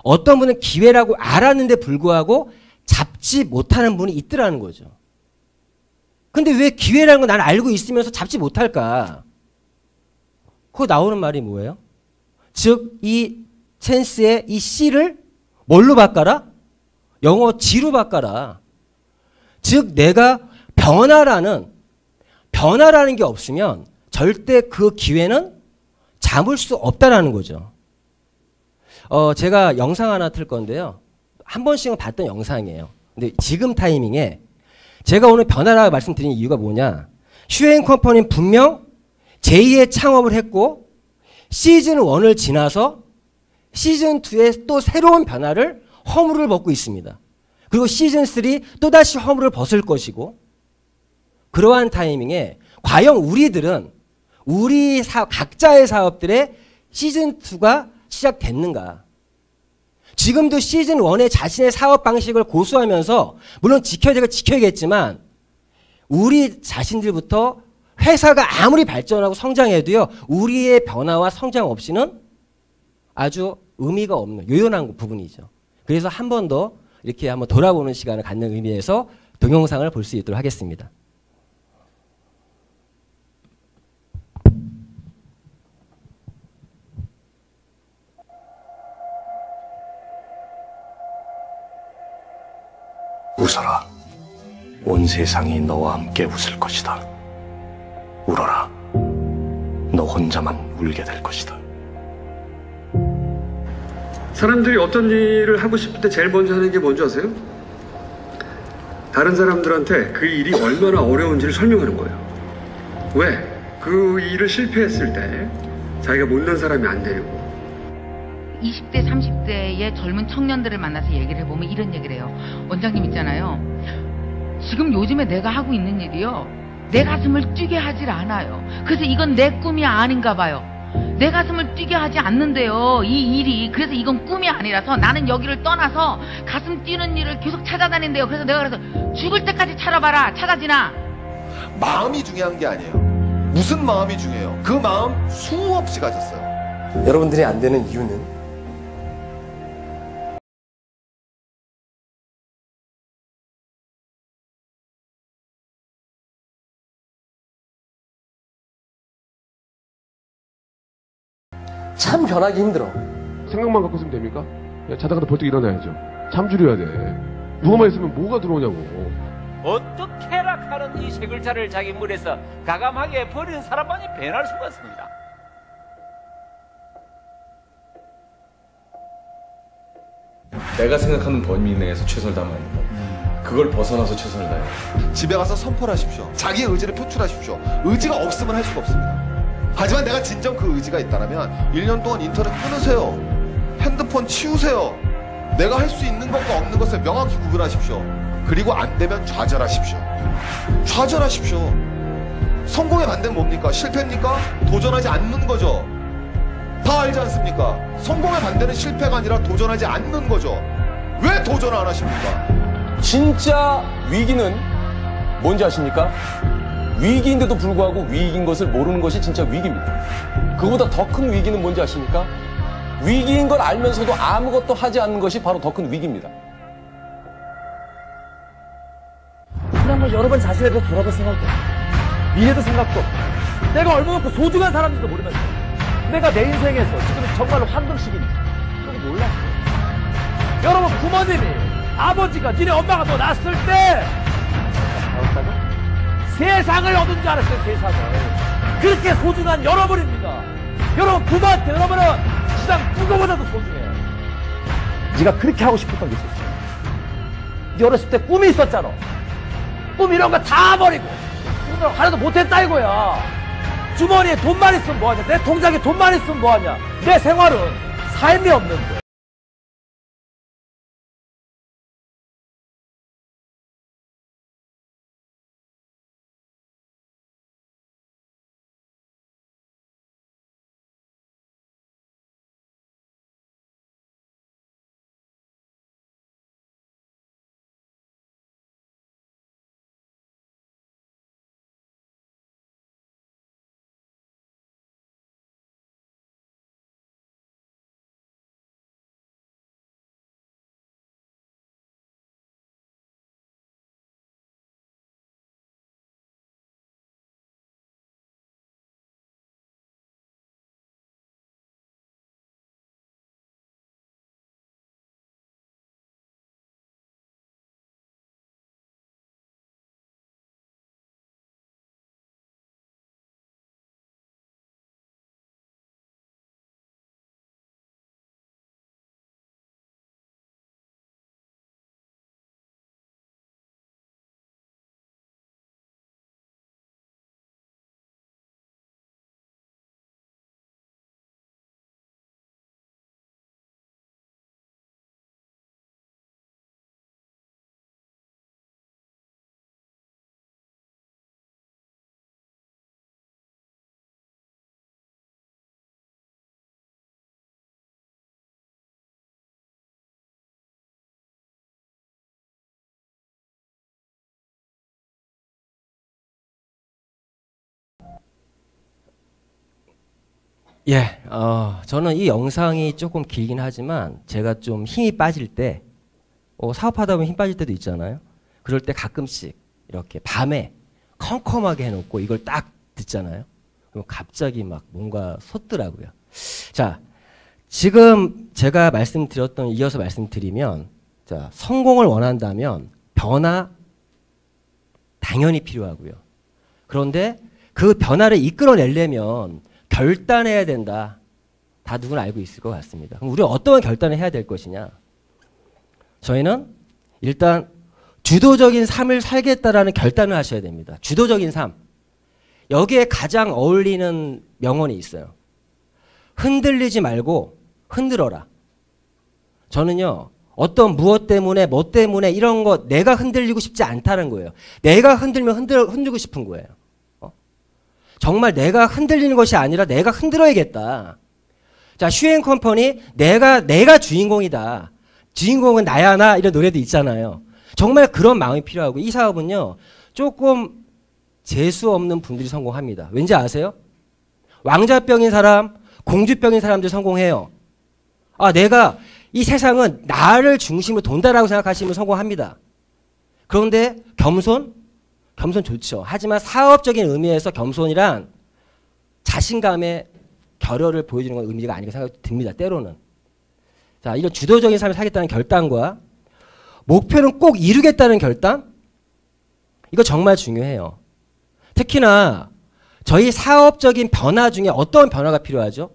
어떤 분은 기회라고 알았는데 불구하고 잡지 못하는 분이 있더라는 거죠. 근데 왜 기회라는 걸 난 알고 있으면서 잡지 못할까? 그거 나오는 말이 뭐예요? 즉, 이 찬스의 이 C를 뭘로 바꿔라? 영어 G로 바꿔라. 즉, 내가 변화라는 게 없으면 절대 그 기회는 잡을 수 없다라는 거죠. 제가 영상 하나 틀 건데요. 한 번씩은 봤던 영상이에요. 근데 지금 타이밍에 제가 오늘 변화라고 말씀드린 이유가 뭐냐. 슈엔 컴퍼니는 분명 제2의 창업을 했고 시즌 1을 지나서 시즌 2에 또 새로운 변화를 허물을 벗고 있습니다. 그리고 시즌 3 또다시 허물을 벗을 것이고 그러한 타이밍에 과연 우리들은 우리 각자의 사업들의 시즌 2가 시작됐는가? 지금도 시즌 1에 자신의 사업 방식을 고수하면서 물론 지켜야 될 걸 지켜야겠지만 우리 자신들부터 회사가 아무리 발전하고 성장해도요. 우리의 변화와 성장 없이는 아주 의미가 없는 요연한 부분이죠. 그래서 한 번 더 이렇게 한번 돌아보는 시간을 갖는 의미에서 동영상을 볼 수 있도록 하겠습니다. 웃어라. 온 세상이 너와 함께 웃을 것이다. 울어라. 너 혼자만 울게 될 것이다. 사람들이 어떤 일을 하고 싶을 때 제일 먼저 하는 게 뭔지 아세요? 다른 사람들한테 그 일이 얼마나 어려운지를 설명하는 거예요. 왜? 그 일을 실패했을 때 자기가 못난 사람이 안 되려고. 20대, 30대의 젊은 청년들을 만나서 얘기를 해보면 이런 얘기를 해요. 원장님 있잖아요. 지금 요즘에 내가 하고 있는 일이요. 내 가슴을 뛰게 하질 않아요. 그래서 이건 내 꿈이 아닌가 봐요. 내 가슴을 뛰게 하지 않는데요. 이 일이. 그래서 이건 꿈이 아니라서 나는 여기를 떠나서 가슴 뛰는 일을 계속 찾아다닌대요. 그래서 내가 그래서 죽을 때까지 찾아봐라. 찾아지나. 마음이 중요한 게 아니에요. 무슨 마음이 중요해요. 그 마음 수없이 가졌어요. 여러분들이 안 되는 이유는 참 변하기 힘들어. 생각만 갖고 있으면 됩니까? 야, 자다가도 벌떡 일어나야죠. 잠줄여야 돼. 누워만 있으면 뭐가 들어오냐고. 어떻게 해락하는 이 세 글자를 자기 물에서 가감하게 버린 사람만이 변할 수가 있습니다. 내가 생각하는 범위 내에서 최선을 다하면 아니고 그걸 벗어나서 최선을 다해요. 집에 가서 선포를 하십시오. 자기의 의지를 표출하십시오. 의지가 없으면 할 수가 없습니다. 하지만 내가 진정 그 의지가 있다면 1년 동안 인터넷 끊으세요. 핸드폰 치우세요. 내가 할 수 있는 것과 없는 것을 명확히 구분하십시오. 그리고 안 되면 좌절하십시오. 좌절하십시오. 성공의 반대는 뭡니까? 실패입니까? 도전하지 않는 거죠. 다 알지 않습니까? 성공의 반대는 실패가 아니라 도전하지 않는 거죠. 왜 도전 안 하십니까? 진짜 위기는 뭔지 아십니까? 위기인데도 불구하고 위기인 것을 모르는 것이 진짜 위기입니다. 그보다 더 큰 위기는 뭔지 아십니까? 위기인 걸 알면서도 아무것도 하지 않는 것이 바로 더 큰 위기입니다. 그냥 뭐 여러 번 자신에 대해서 돌아볼 생각도 미래도 생각도 내가 얼마나 소중한 사람인지도 모르면서 내가 내 인생에서 지금 정말로 환등 시기인지 그걸 몰랐어요. 여러분 부모님이 아버지가 니네 엄마가 너 낳았을 때 세상을 얻은 줄 알았어요. 세상을. 그렇게 소중한 여러분입니다. 여러분 부모한테 여러분은 세상 누구보다도 소중해요. 네가 그렇게 하고 싶었던 게 있었어. 네 어렸을 때 꿈이 있었잖아. 꿈 이런 거 다 버리고 꿈을 하나도 못했다 이거야. 주머니에 돈만 있으면 뭐하냐. 내 통장에 돈만 있으면 뭐하냐. 내 생활은 삶이 없는데 예, 저는 이 영상이 조금 길긴 하지만 제가 좀 힘이 빠질 때, 사업하다 보면 힘 빠질 때도 있잖아요. 그럴 때 가끔씩 이렇게 밤에 컴컴하게 해놓고 이걸 딱 듣잖아요. 그럼 갑자기 막 뭔가 솟더라고요. 자, 지금 제가 이어서 말씀드리면, 자, 성공을 원한다면 변화 당연히 필요하고요. 그런데 그 변화를 이끌어내려면 결단해야 된다. 다 누구나 알고 있을 것 같습니다. 그럼 우리가 어떤 결단을 해야 될 것이냐? 저희는 일단 주도적인 삶을 살겠다라는 결단을 하셔야 됩니다. 주도적인 삶. 여기에 가장 어울리는 명언이 있어요. 흔들리지 말고 흔들어라. 저는요, 어떤 무엇 때문에, 뭐 때문에 이런 거 내가 흔들리고 싶지 않다는 거예요. 내가 흔들면 흔들고 싶은 거예요. 정말 내가 흔들리는 것이 아니라 내가 흔들어야겠다. 자, 슈앤컴퍼니 내가 주인공이다. 주인공은 나야 나 이런 노래도 있잖아요. 정말 그런 마음이 필요하고 이 사업은요. 조금 재수 없는 분들이 성공합니다. 왠지 아세요? 왕자병인 사람, 공주병인 사람들 성공해요. 내가 이 세상은 나를 중심으로 돈다라고 생각하시면 성공합니다. 그런데 겸손 좋죠. 하지만 사업적인 의미에서 겸손이란 자신감의 결여를 보여주는 건 의미가 아니고 생각이 듭니다. 때로는. 자, 이런 주도적인 삶을 살겠다는 결단과 목표는 꼭 이루겠다는 결단? 이거 정말 중요해요. 특히나 저희 사업적인 변화 중에 어떤 변화가 필요하죠?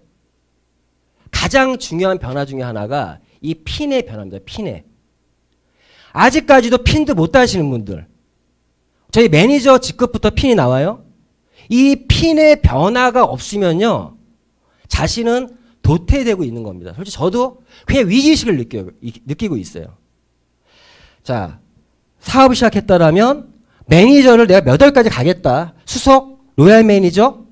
가장 중요한 변화 중에 하나가 이 핀의 변화입니다. 핀의. 아직까지도 핀도 못 다시는 분들. 저희 매니저 직급부터 핀이 나와요. 이 핀의 변화가 없으면요. 자신은 도태되고 있는 겁니다. 솔직히 저도 그냥 위기의식을 느끼고 있어요. 자, 사업을 시작했다라면 매니저를 내가 몇 월까지 가겠다. 수석, 로얄 매니저.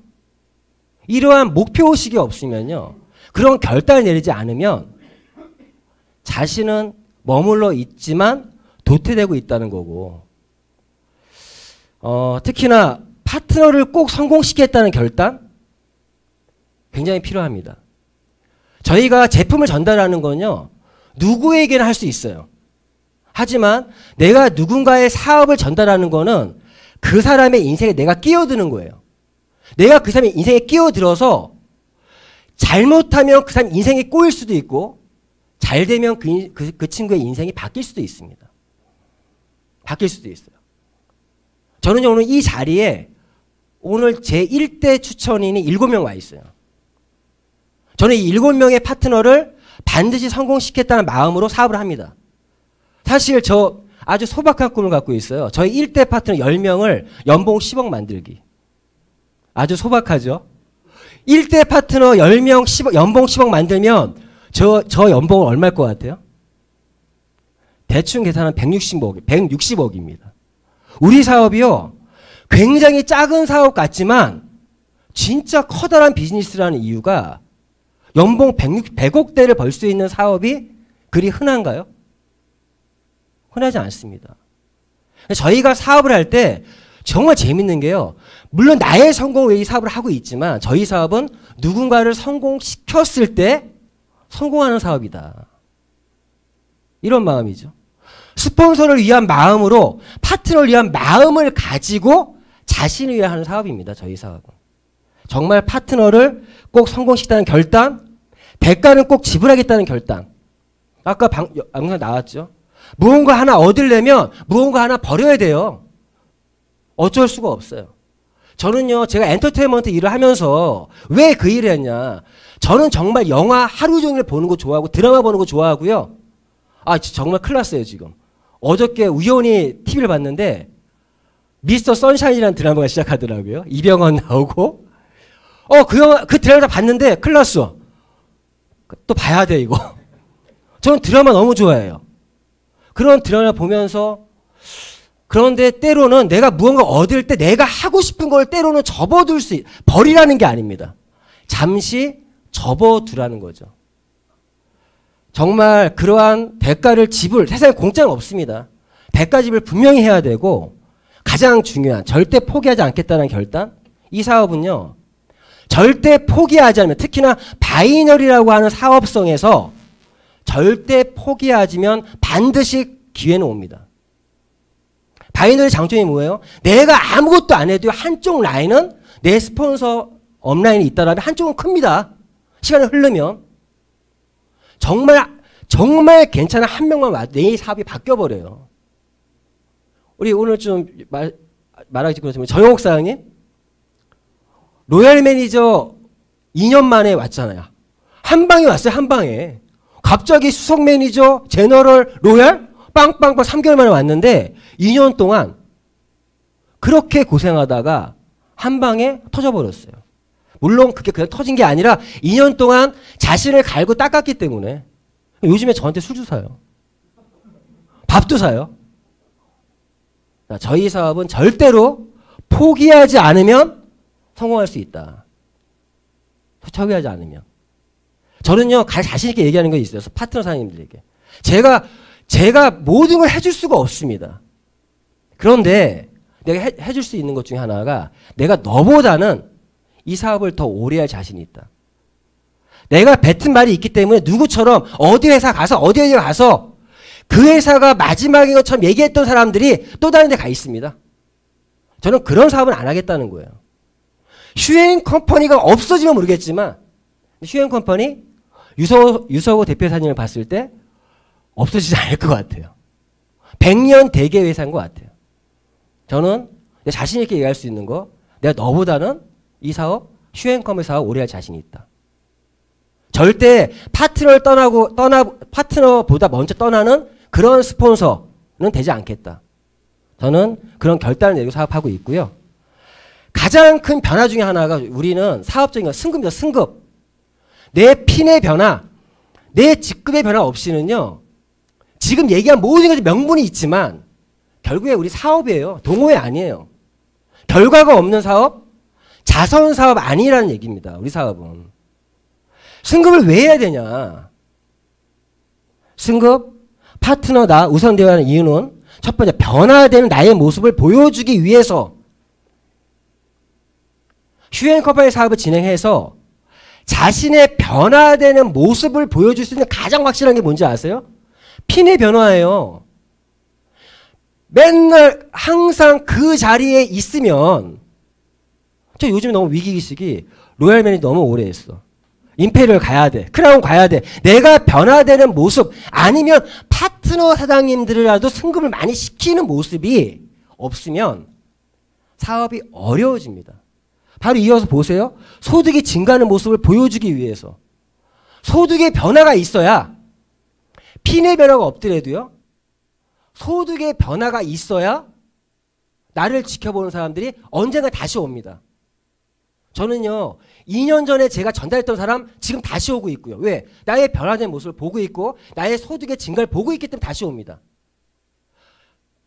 이러한 목표의식이 없으면요. 그런 결단을 내리지 않으면 자신은 머물러 있지만 도태되고 있다는 거고 특히나 파트너를 꼭 성공시키겠다는 결단 굉장히 필요합니다. 저희가 제품을 전달하는 건요. 누구에게나 할 수 있어요. 하지만 내가 누군가의 사업을 전달하는 거는 그 사람의 인생에 내가 끼어드는 거예요. 내가 그 사람의 인생에 끼어들어서 잘못하면 그 사람 인생에 꼬일 수도 있고 잘 되면 그 친구의 인생이 바뀔 수도 있습니다. 바뀔 수도 있어요. 저는 오늘 이 자리에 오늘 제 1대 추천인이 7명 와 있어요. 저는 이 7명의 파트너를 반드시 성공시켰다는 마음으로 사업을 합니다. 사실 저 아주 소박한 꿈을 갖고 있어요. 저희 1대 파트너 10명을 연봉 10억 만들기. 아주 소박하죠? 1대 파트너 10명 10억, 연봉 10억 만들면 저 연봉은 얼마일 것 같아요? 대충 계산하면 160억입니다. 우리 사업이요. 굉장히 작은 사업 같지만 진짜 커다란 비즈니스라는 이유가 연봉 100억대를 벌 수 있는 사업이 그리 흔한가요? 흔하지 않습니다. 저희가 사업을 할 때 정말 재밌는 게요. 물론 나의 성공을 위해 이 사업을 하고 있지만 저희 사업은 누군가를 성공시켰을 때 성공하는 사업이다. 이런 마음이죠. 스폰서를 위한 마음으로 파트너를 위한 마음을 가지고 자신을 위해 하는 사업입니다. 저희 사업은. 정말 파트너를 꼭 성공시키는 결단, 대가는 꼭 지불하겠다는 결단. 아까 영상 나왔죠. 무언가 하나 얻으려면 무언가 하나 버려야 돼요. 어쩔 수가 없어요. 저는요, 제가 엔터테인먼트 일을 하면서 왜 그 일을 했냐. 저는 정말 영화 하루 종일 보는 거 좋아하고 드라마 보는 거 좋아하고요. 정말 큰일 났어요, 지금. 어저께 우연히 TV를 봤는데 미스터 선샤인이라는 드라마가 시작하더라고요. 이병헌 나오고. 그 드라마 봤는데 큰일 났어. 또 봐야 돼, 이거. 저는 드라마 너무 좋아해요. 그런 드라마 보면서 그런데 때로는 내가 무언가 얻을 때 내가 하고 싶은 걸 때로는 버리라는 게 아닙니다. 잠시 접어두라는 거죠. 정말 그러한 대가를 세상에 공짜는 없습니다. 대가 지불 분명히 해야 되고 가장 중요한 절대 포기하지 않겠다는 결단. 이 사업은요. 절대 포기하지 않으면, 특히나 바이너리라고 하는 사업성에서 절대 포기하지면 반드시 기회는 옵니다. 바이너리 장점이 뭐예요? 내가 아무것도 안 해도 한쪽 라인은 내 스폰서 업라인이 있다라면 한쪽은 큽니다. 시간이 흐르면. 정말 괜찮은 한 명만 와도 내 사업이 바뀌어버려요. 우리 오늘 좀 말하기 그렇지만 정영욱 사장님 로얄 매니저 2년 만에 왔잖아요. 한 방에 왔어요. 한 방에. 갑자기 수석 매니저 제너럴 로얄 빵빵빵 3개월 만에 왔는데 2년 동안 그렇게 고생하다가 한 방에 터져버렸어요. 물론 그게 그냥 터진 게 아니라 2년 동안 자신을 갈고 닦았기 때문에. 요즘에 저한테 술도 사요. 밥도 사요. 저희 사업은 절대로 포기하지 않으면 성공할 수 있다. 포기하지 않으면. 저는요, 자신 있게 얘기하는 게 있어요. 파트너 사장님들에게. 제가 모든 걸 해줄 수가 없습니다. 그런데 내가 해줄 수 있는 것 중에 하나가 내가 너보다는 이 사업을 더 오래 할 자신이 있다. 내가 뱉은 말이 있기 때문에 누구처럼 어디 회사 가서 그 회사가 마지막인 것처럼 얘기했던 사람들이 또 다른 데 가 있습니다. 저는 그런 사업은 안 하겠다는 거예요. 휴행 컴퍼니가 없어지면 모르겠지만 휴행 컴퍼니 유서호 대표사님을 봤을 때 없어지지 않을 것 같아요. 100년 대계 회사인 것 같아요. 저는 자신 있게 얘기할 수 있는 거, 내가 너보다는 이 사업, 휴행 사업 오래 할 자신이 있다. 절대 파트너보다 먼저 떠나는 그런 스폰서는 되지 않겠다. 저는 그런 결단을 내리고 사업하고 있고요. 가장 큰 변화 중에 하나가 우리는 사업적인 건 승급이죠. 승급. 내 핀의 변화, 내 직급의 변화 없이는요. 지금 얘기한 모든 것이 명분이 있지만 결국에 우리 사업이에요. 동호회 아니에요. 결과가 없는 사업, 자선 사업 아니라는 얘기입니다. 우리 사업은. 승급을 왜 해야 되냐? 승급, 파트너 나 우선되어야 하는 이유는 첫 번째, 변화되는 나의 모습을 보여주기 위해서 휴행 컴퍼니 사업을 진행해서 자신의 변화되는 모습을 보여줄 수 있는 가장 확실한 게 뭔지 아세요? 핀의 변화예요. 맨날 항상 그 자리에 있으면 저 요즘에 너무 위기의식이 로얄맨이 너무 오래 했어. 임페리얼 가야 돼. 크라운 가야 돼. 내가 변화되는 모습 아니면 파트너 사장님들이라도 승급을 많이 시키는 모습이 없으면 사업이 어려워집니다. 바로 이어서 보세요. 소득이 증가하는 모습을 보여주기 위해서 소득의 변화가 있어야 핀의 변화가 없더라도요. 소득의 변화가 있어야 나를 지켜보는 사람들이 언젠가 다시 옵니다. 저는요. 2년 전에 제가 전달했던 사람 지금 다시 오고 있고요. 왜? 나의 변화된 모습을 보고 있고 나의 소득의 증가를 보고 있기 때문에 다시 옵니다.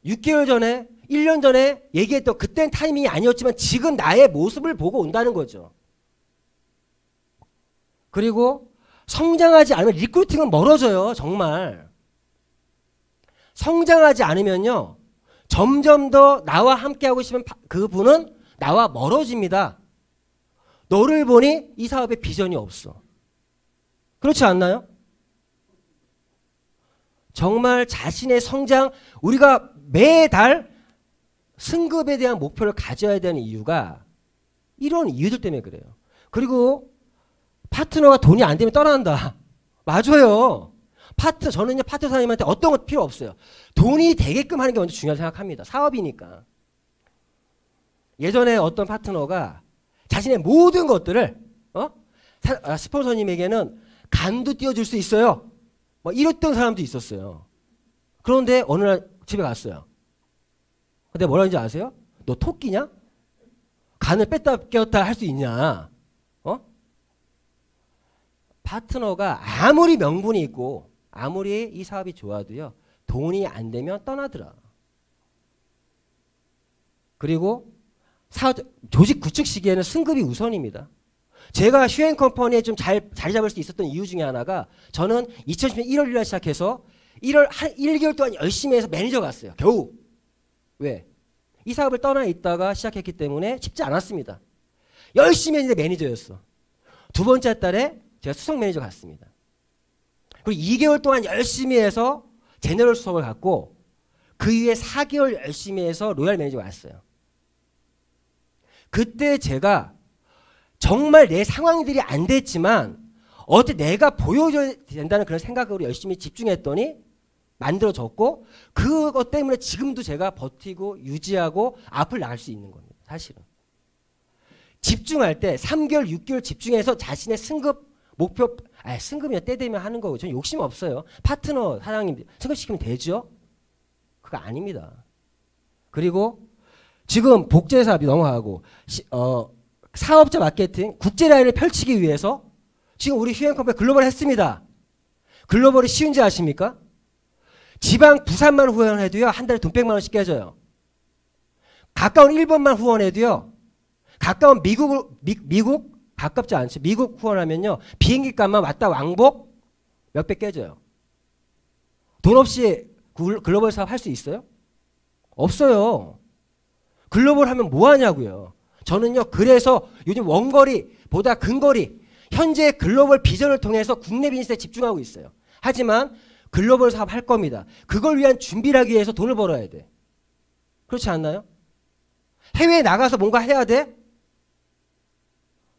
6개월 전에 1년 전에 얘기했던 그때는 타이밍이 아니었지만 지금 나의 모습을 보고 온다는 거죠. 그리고 성장하지 않으면 리크루팅은 멀어져요. 정말. 성장하지 않으면요. 점점 더 나와 함께하고 싶은 그분은 나와 멀어집니다. 너를 보니 이 사업에 비전이 없어. 그렇지 않나요? 정말 자신의 성장, 우리가 매달 승급에 대한 목표를 가져야 되는 이유가 이런 이유들 때문에 그래요. 그리고 파트너가 돈이 안 되면 떠난다. 맞아요. 저는요, 파트너 사장님한테 어떤 것 필요 없어요. 돈이 되게끔 하는 게 먼저 중요하다고 생각합니다. 사업이니까. 예전에 어떤 파트너가 자신의 모든 것들을 스폰서님에게는 간도 띄워줄 수 있어요. 뭐 이랬던 사람도 있었어요. 그런데 어느 날 집에 갔어요. 근데 뭐라 하는지 아세요? 너 토끼냐? 간을 뺐다 꼈다 할 수 있냐? 파트너가 아무리 명분이 있고 아무리 이 사업이 좋아도요. 돈이 안 되면 떠나더라. 그리고 조직 구축 시기에는 승급이 우선입니다. 제가 휴행 컴퍼니에 좀 자리 잡을 수 있었던 이유 중에 하나가 저는 2010년 1월 1일 시작해서 1개월 동안 열심히 해서 매니저 갔어요. 겨우. 왜? 이 사업을 떠나 있다가 시작했기 때문에 쉽지 않았습니다. 열심히 했는데 매니저였어. 두 번째 달에 제가 수석 매니저 갔습니다. 그리고 2개월 동안 열심히 해서 제너럴 수석을 갖고 그 이후에 4개월 열심히 해서 로얄 매니저가 왔어요. 그때 제가 정말 내 상황들이 안 됐지만 어떻게 내가 보여줘야 된다는 그런 생각으로 열심히 집중했더니 만들어졌고 그것 때문에 지금도 제가 버티고 유지하고 앞을 나갈 수 있는 겁니다. 사실은. 집중할 때 3개월, 6개월 집중해서 자신의 승급 목표, 승급이야 때 되면 하는 거고 저는 욕심 없어요. 파트너, 사장님 승급시키면 되죠? 그거 아닙니다. 그리고 지금 복제사업이 넘어가고 사업자 마케팅, 국제 라인을 펼치기 위해서 지금 우리 휴행컴퍼니 글로벌 했습니다. 글로벌이 쉬운지 아십니까? 지방 부산만 후원해도요 한 달에 돈 100만 원씩 깨져요. 가까운 일본만 후원해도요 가까운 미국 가깝지 않죠. 미국 후원하면요 비행기 값만 왔다 왕복 몇백 깨져요. 돈 없이 글로벌 사업 할 수 있어요? 없어요. 글로벌 하면 뭐 하냐고요. 저는요 그래서 요즘 원거리보다 근거리 현재 글로벌 비전을 통해서 국내 비즈니스에 집중하고 있어요. 하지만 글로벌 사업 할 겁니다. 그걸 위한 준비를 하기 위해서 돈을 벌어야 돼. 그렇지 않나요? 해외에 나가서 뭔가 해야 돼?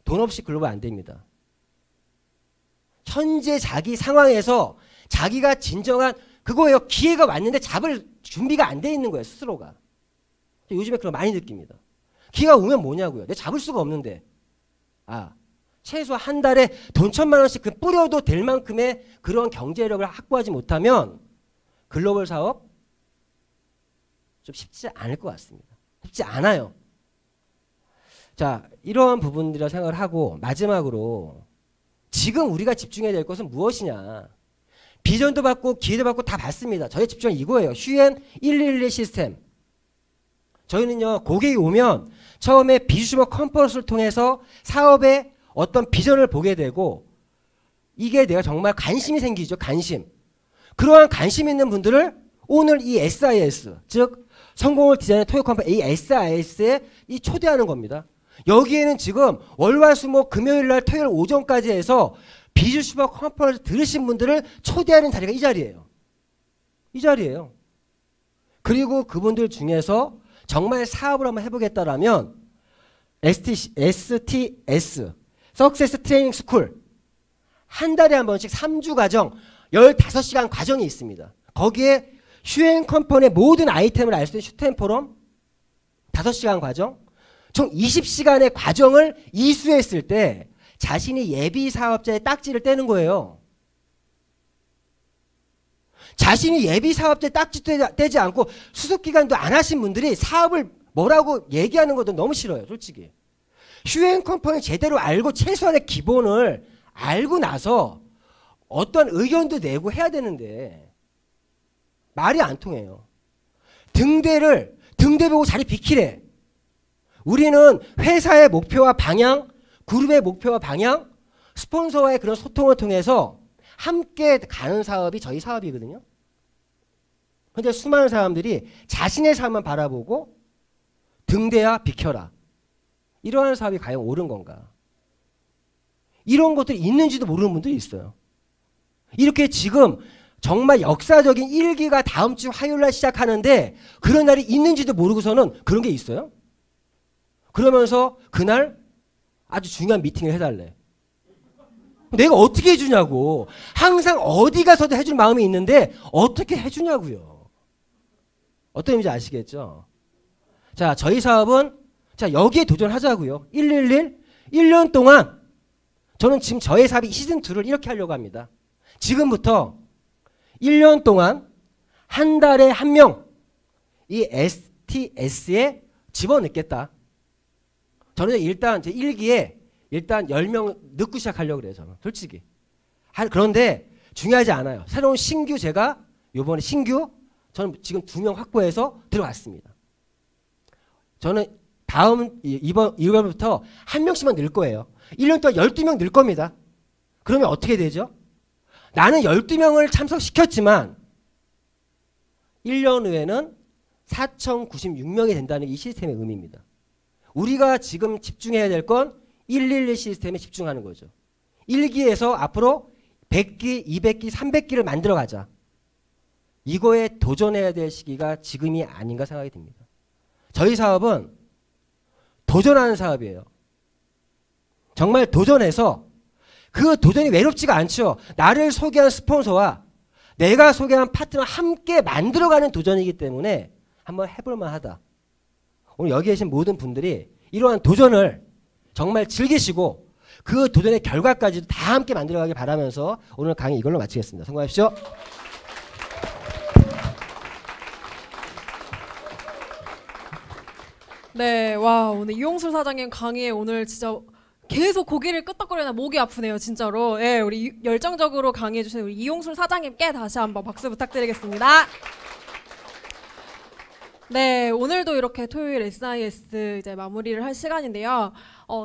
돈 없이 글로벌 안 됩니다. 현재 자기 상황에서 자기가 진정한 그거예요. 기회가 왔는데 잡을 준비가 안 돼 있는 거예요. 스스로가. 요즘에 그런 거 많이 느낍니다. 기회가 오면 뭐냐고요. 내가 잡을 수가 없는데. 최소 한 달에 돈 1,000만 원씩 뿌려도 될 만큼의 그런 경제력을 확보하지 못하면 글로벌 사업 좀 쉽지 않을 것 같습니다. 쉽지 않아요. 자, 이러한 부분들이라 생각을 하고 마지막으로 지금 우리가 집중해야 될 것은 무엇이냐. 비전도 받고 기회도 받고 다 받습니다. 저희 집중은 이거예요. 휴엔 111 시스템. 저희는요 고객이 오면 처음에 비주슈머 컨퍼런스를 통해서 사업의 어떤 비전을 보게 되고 이게 내가 정말 관심이 생기죠. 관심. 그러한 관심 있는 분들을 오늘 이 SIS 즉 성공을 디자인한 토요 컴퍼니 이 SIS에 이 초대하는 겁니다. 여기에는 지금 월화수목 금요일날 토요일 오전까지 해서 비주슈머 컨퍼런스 들으신 분들을 초대하는 자리가 이 자리예요. 이 자리예요. 그리고 그분들 중에서 정말 사업을 한번 해보겠다라면 STS 석세스 트레이닝 스쿨 한 달에 한 번씩 3주 과정 15시간 과정이 있습니다. 거기에 휴행 컴퍼니의 모든 아이템을 알 수 있는 슈텐 포럼 5시간 과정 총 20시간의 과정을 이수했을 때 자신이 예비 사업자의 딱지를 떼는 거예요. 자신이 예비 사업자의 딱지 떼지 않고 수습기간도 안 하신 분들이 사업을 뭐라고 얘기하는 것도 너무 싫어요. 솔직히. 휴행 컴퍼니 제대로 알고 최소한의 기본을 알고 나서 어떤 의견도 내고 해야 되는데 말이 안 통해요. 등대 보고 자리 비키래. 우리는 회사의 목표와 방향, 그룹의 목표와 방향, 스폰서와의 그런 소통을 통해서 함께 가는 사업이 저희 사업이거든요. 그런데 수많은 사람들이 자신의 삶만 바라보고 등대야 비켜라. 이러한 사업이 과연 옳은 건가? 이런 것들이 있는지도 모르는 분들이 있어요. 이렇게 지금 정말 역사적인 일기가 다음 주 화요일날 시작하는데 그런 날이 있는지도 모르고서는 그런 게 있어요? 그러면서 그날 아주 중요한 미팅을 해달래. 내가 어떻게 해주냐고. 항상 어디 가서도 해줄 마음이 있는데 어떻게 해주냐고요. 어떤 의미인지 아시겠죠? 자, 저희 사업은 자 여기에 도전하자고요. 1년 동안 저는 지금 저의 사업이 시즌2를 이렇게 하려고 합니다. 지금부터 1년 동안 한 달에 한 명 이 STS에 집어넣겠다. 저는 일단 제 1기에 일단 10명 넣고 시작하려고 그래요. 저는 솔직히. 그런데 중요하지 않아요. 새로운 신규 제가 요번에 신규 저는 지금 2명 확보해서 들어갔습니다. 저는 이번 1월부터 한 명씩만 늘 거예요. 1년 동안 12명 늘 겁니다. 그러면 어떻게 되죠? 나는 12명을 참석시켰지만 1년 후에는 4,096명이 된다는 이 시스템의 의미입니다. 우리가 지금 집중해야 될 건 111 시스템에 집중하는 거죠. 1기에서 앞으로 100기, 200기, 300기를 만들어 가자. 이거에 도전해야 될 시기가 지금이 아닌가 생각이 듭니다. 저희 사업은 도전하는 사업이에요. 정말 도전해서 그 도전이 외롭지가 않죠. 나를 소개한 스폰서와 내가 소개한 파트너 함께 만들어가는 도전이기 때문에 한번 해볼만 하다. 오늘 여기 계신 모든 분들이 이러한 도전을 정말 즐기시고 그 도전의 결과까지도 다 함께 만들어가길 바라면서 오늘 강의 이걸로 마치겠습니다. 성공하십시오. 네, 와, 오늘 이용술 사장님 강의에 오늘 진짜 계속 고개를 끄덕거리나 목이 아프네요, 진짜로. 예, 우리 열정적으로 강의해주신 우리 이용술 사장님께 다시 한번 박수 부탁드리겠습니다. 네, 오늘도 이렇게 토요일 SIS 이제 마무리를 할 시간인데요.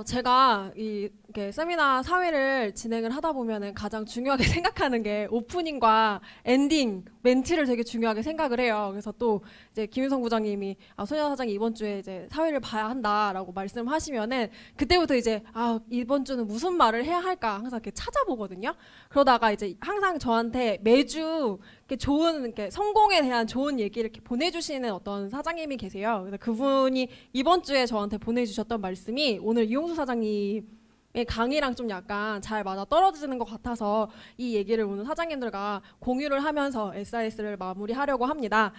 제가 이렇게 세미나 사회를 진행을 하다 보면은 가장 중요하게 생각하는 게 오프닝과 엔딩 멘트를 되게 중요하게 생각을 해요. 그래서 또 이제 김윤성 부장님이 손혜나 사장이 이번 주에 이제 사회를 봐야 한다라고 말씀하시면은 그때부터 이제 이번 주는 무슨 말을 해야 할까 항상 이렇게 찾아보거든요. 그러다가 이제 항상 저한테 매주 이렇게 좋은 이렇게 성공에 대한 좋은 얘기를 이렇게 보내주시는 어떤 사장님이 계세요. 그래서 그분이 이번 주에 저한테 보내주셨던 말씀이 오늘 이용수 사장님의 강의랑 좀 약간 잘 맞아 떨어지는 것 같아서 이 얘기를 오늘 사장님들과 공유를 하면서 SIS를 마무리하려고 합니다.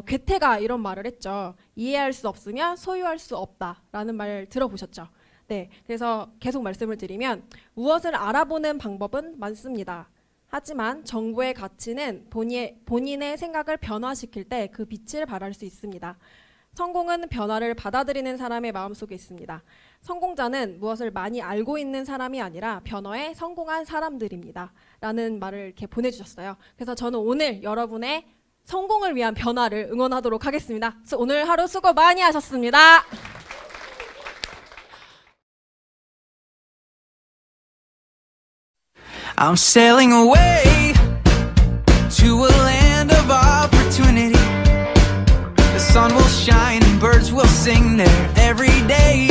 괴테가 이런 말을 했죠. 이해할 수 없으면 소유할 수 없다라는 말 들어보셨죠? 네, 그래서 계속 말씀을 드리면 무엇을 알아보는 방법은 많습니다. 하지만 정보의 가치는 본인의 생각을 변화시킬 때 그 빛을 발할 수 있습니다. 성공은 변화를 받아들이는 사람의 마음속에 있습니다. 성공자는 무엇을 많이 알고 있는 사람이 아니라 변화에 성공한 사람들입니다. 라는 말을 이렇게 보내주셨어요. 그래서 저는 오늘 여러분의 성공을 위한 변화를 응원하도록 하겠습니다. 오늘 하루 수고 많이 하셨습니다. I'm sailing away to a land of opportunity. The sun will shine and birds will sing there every day.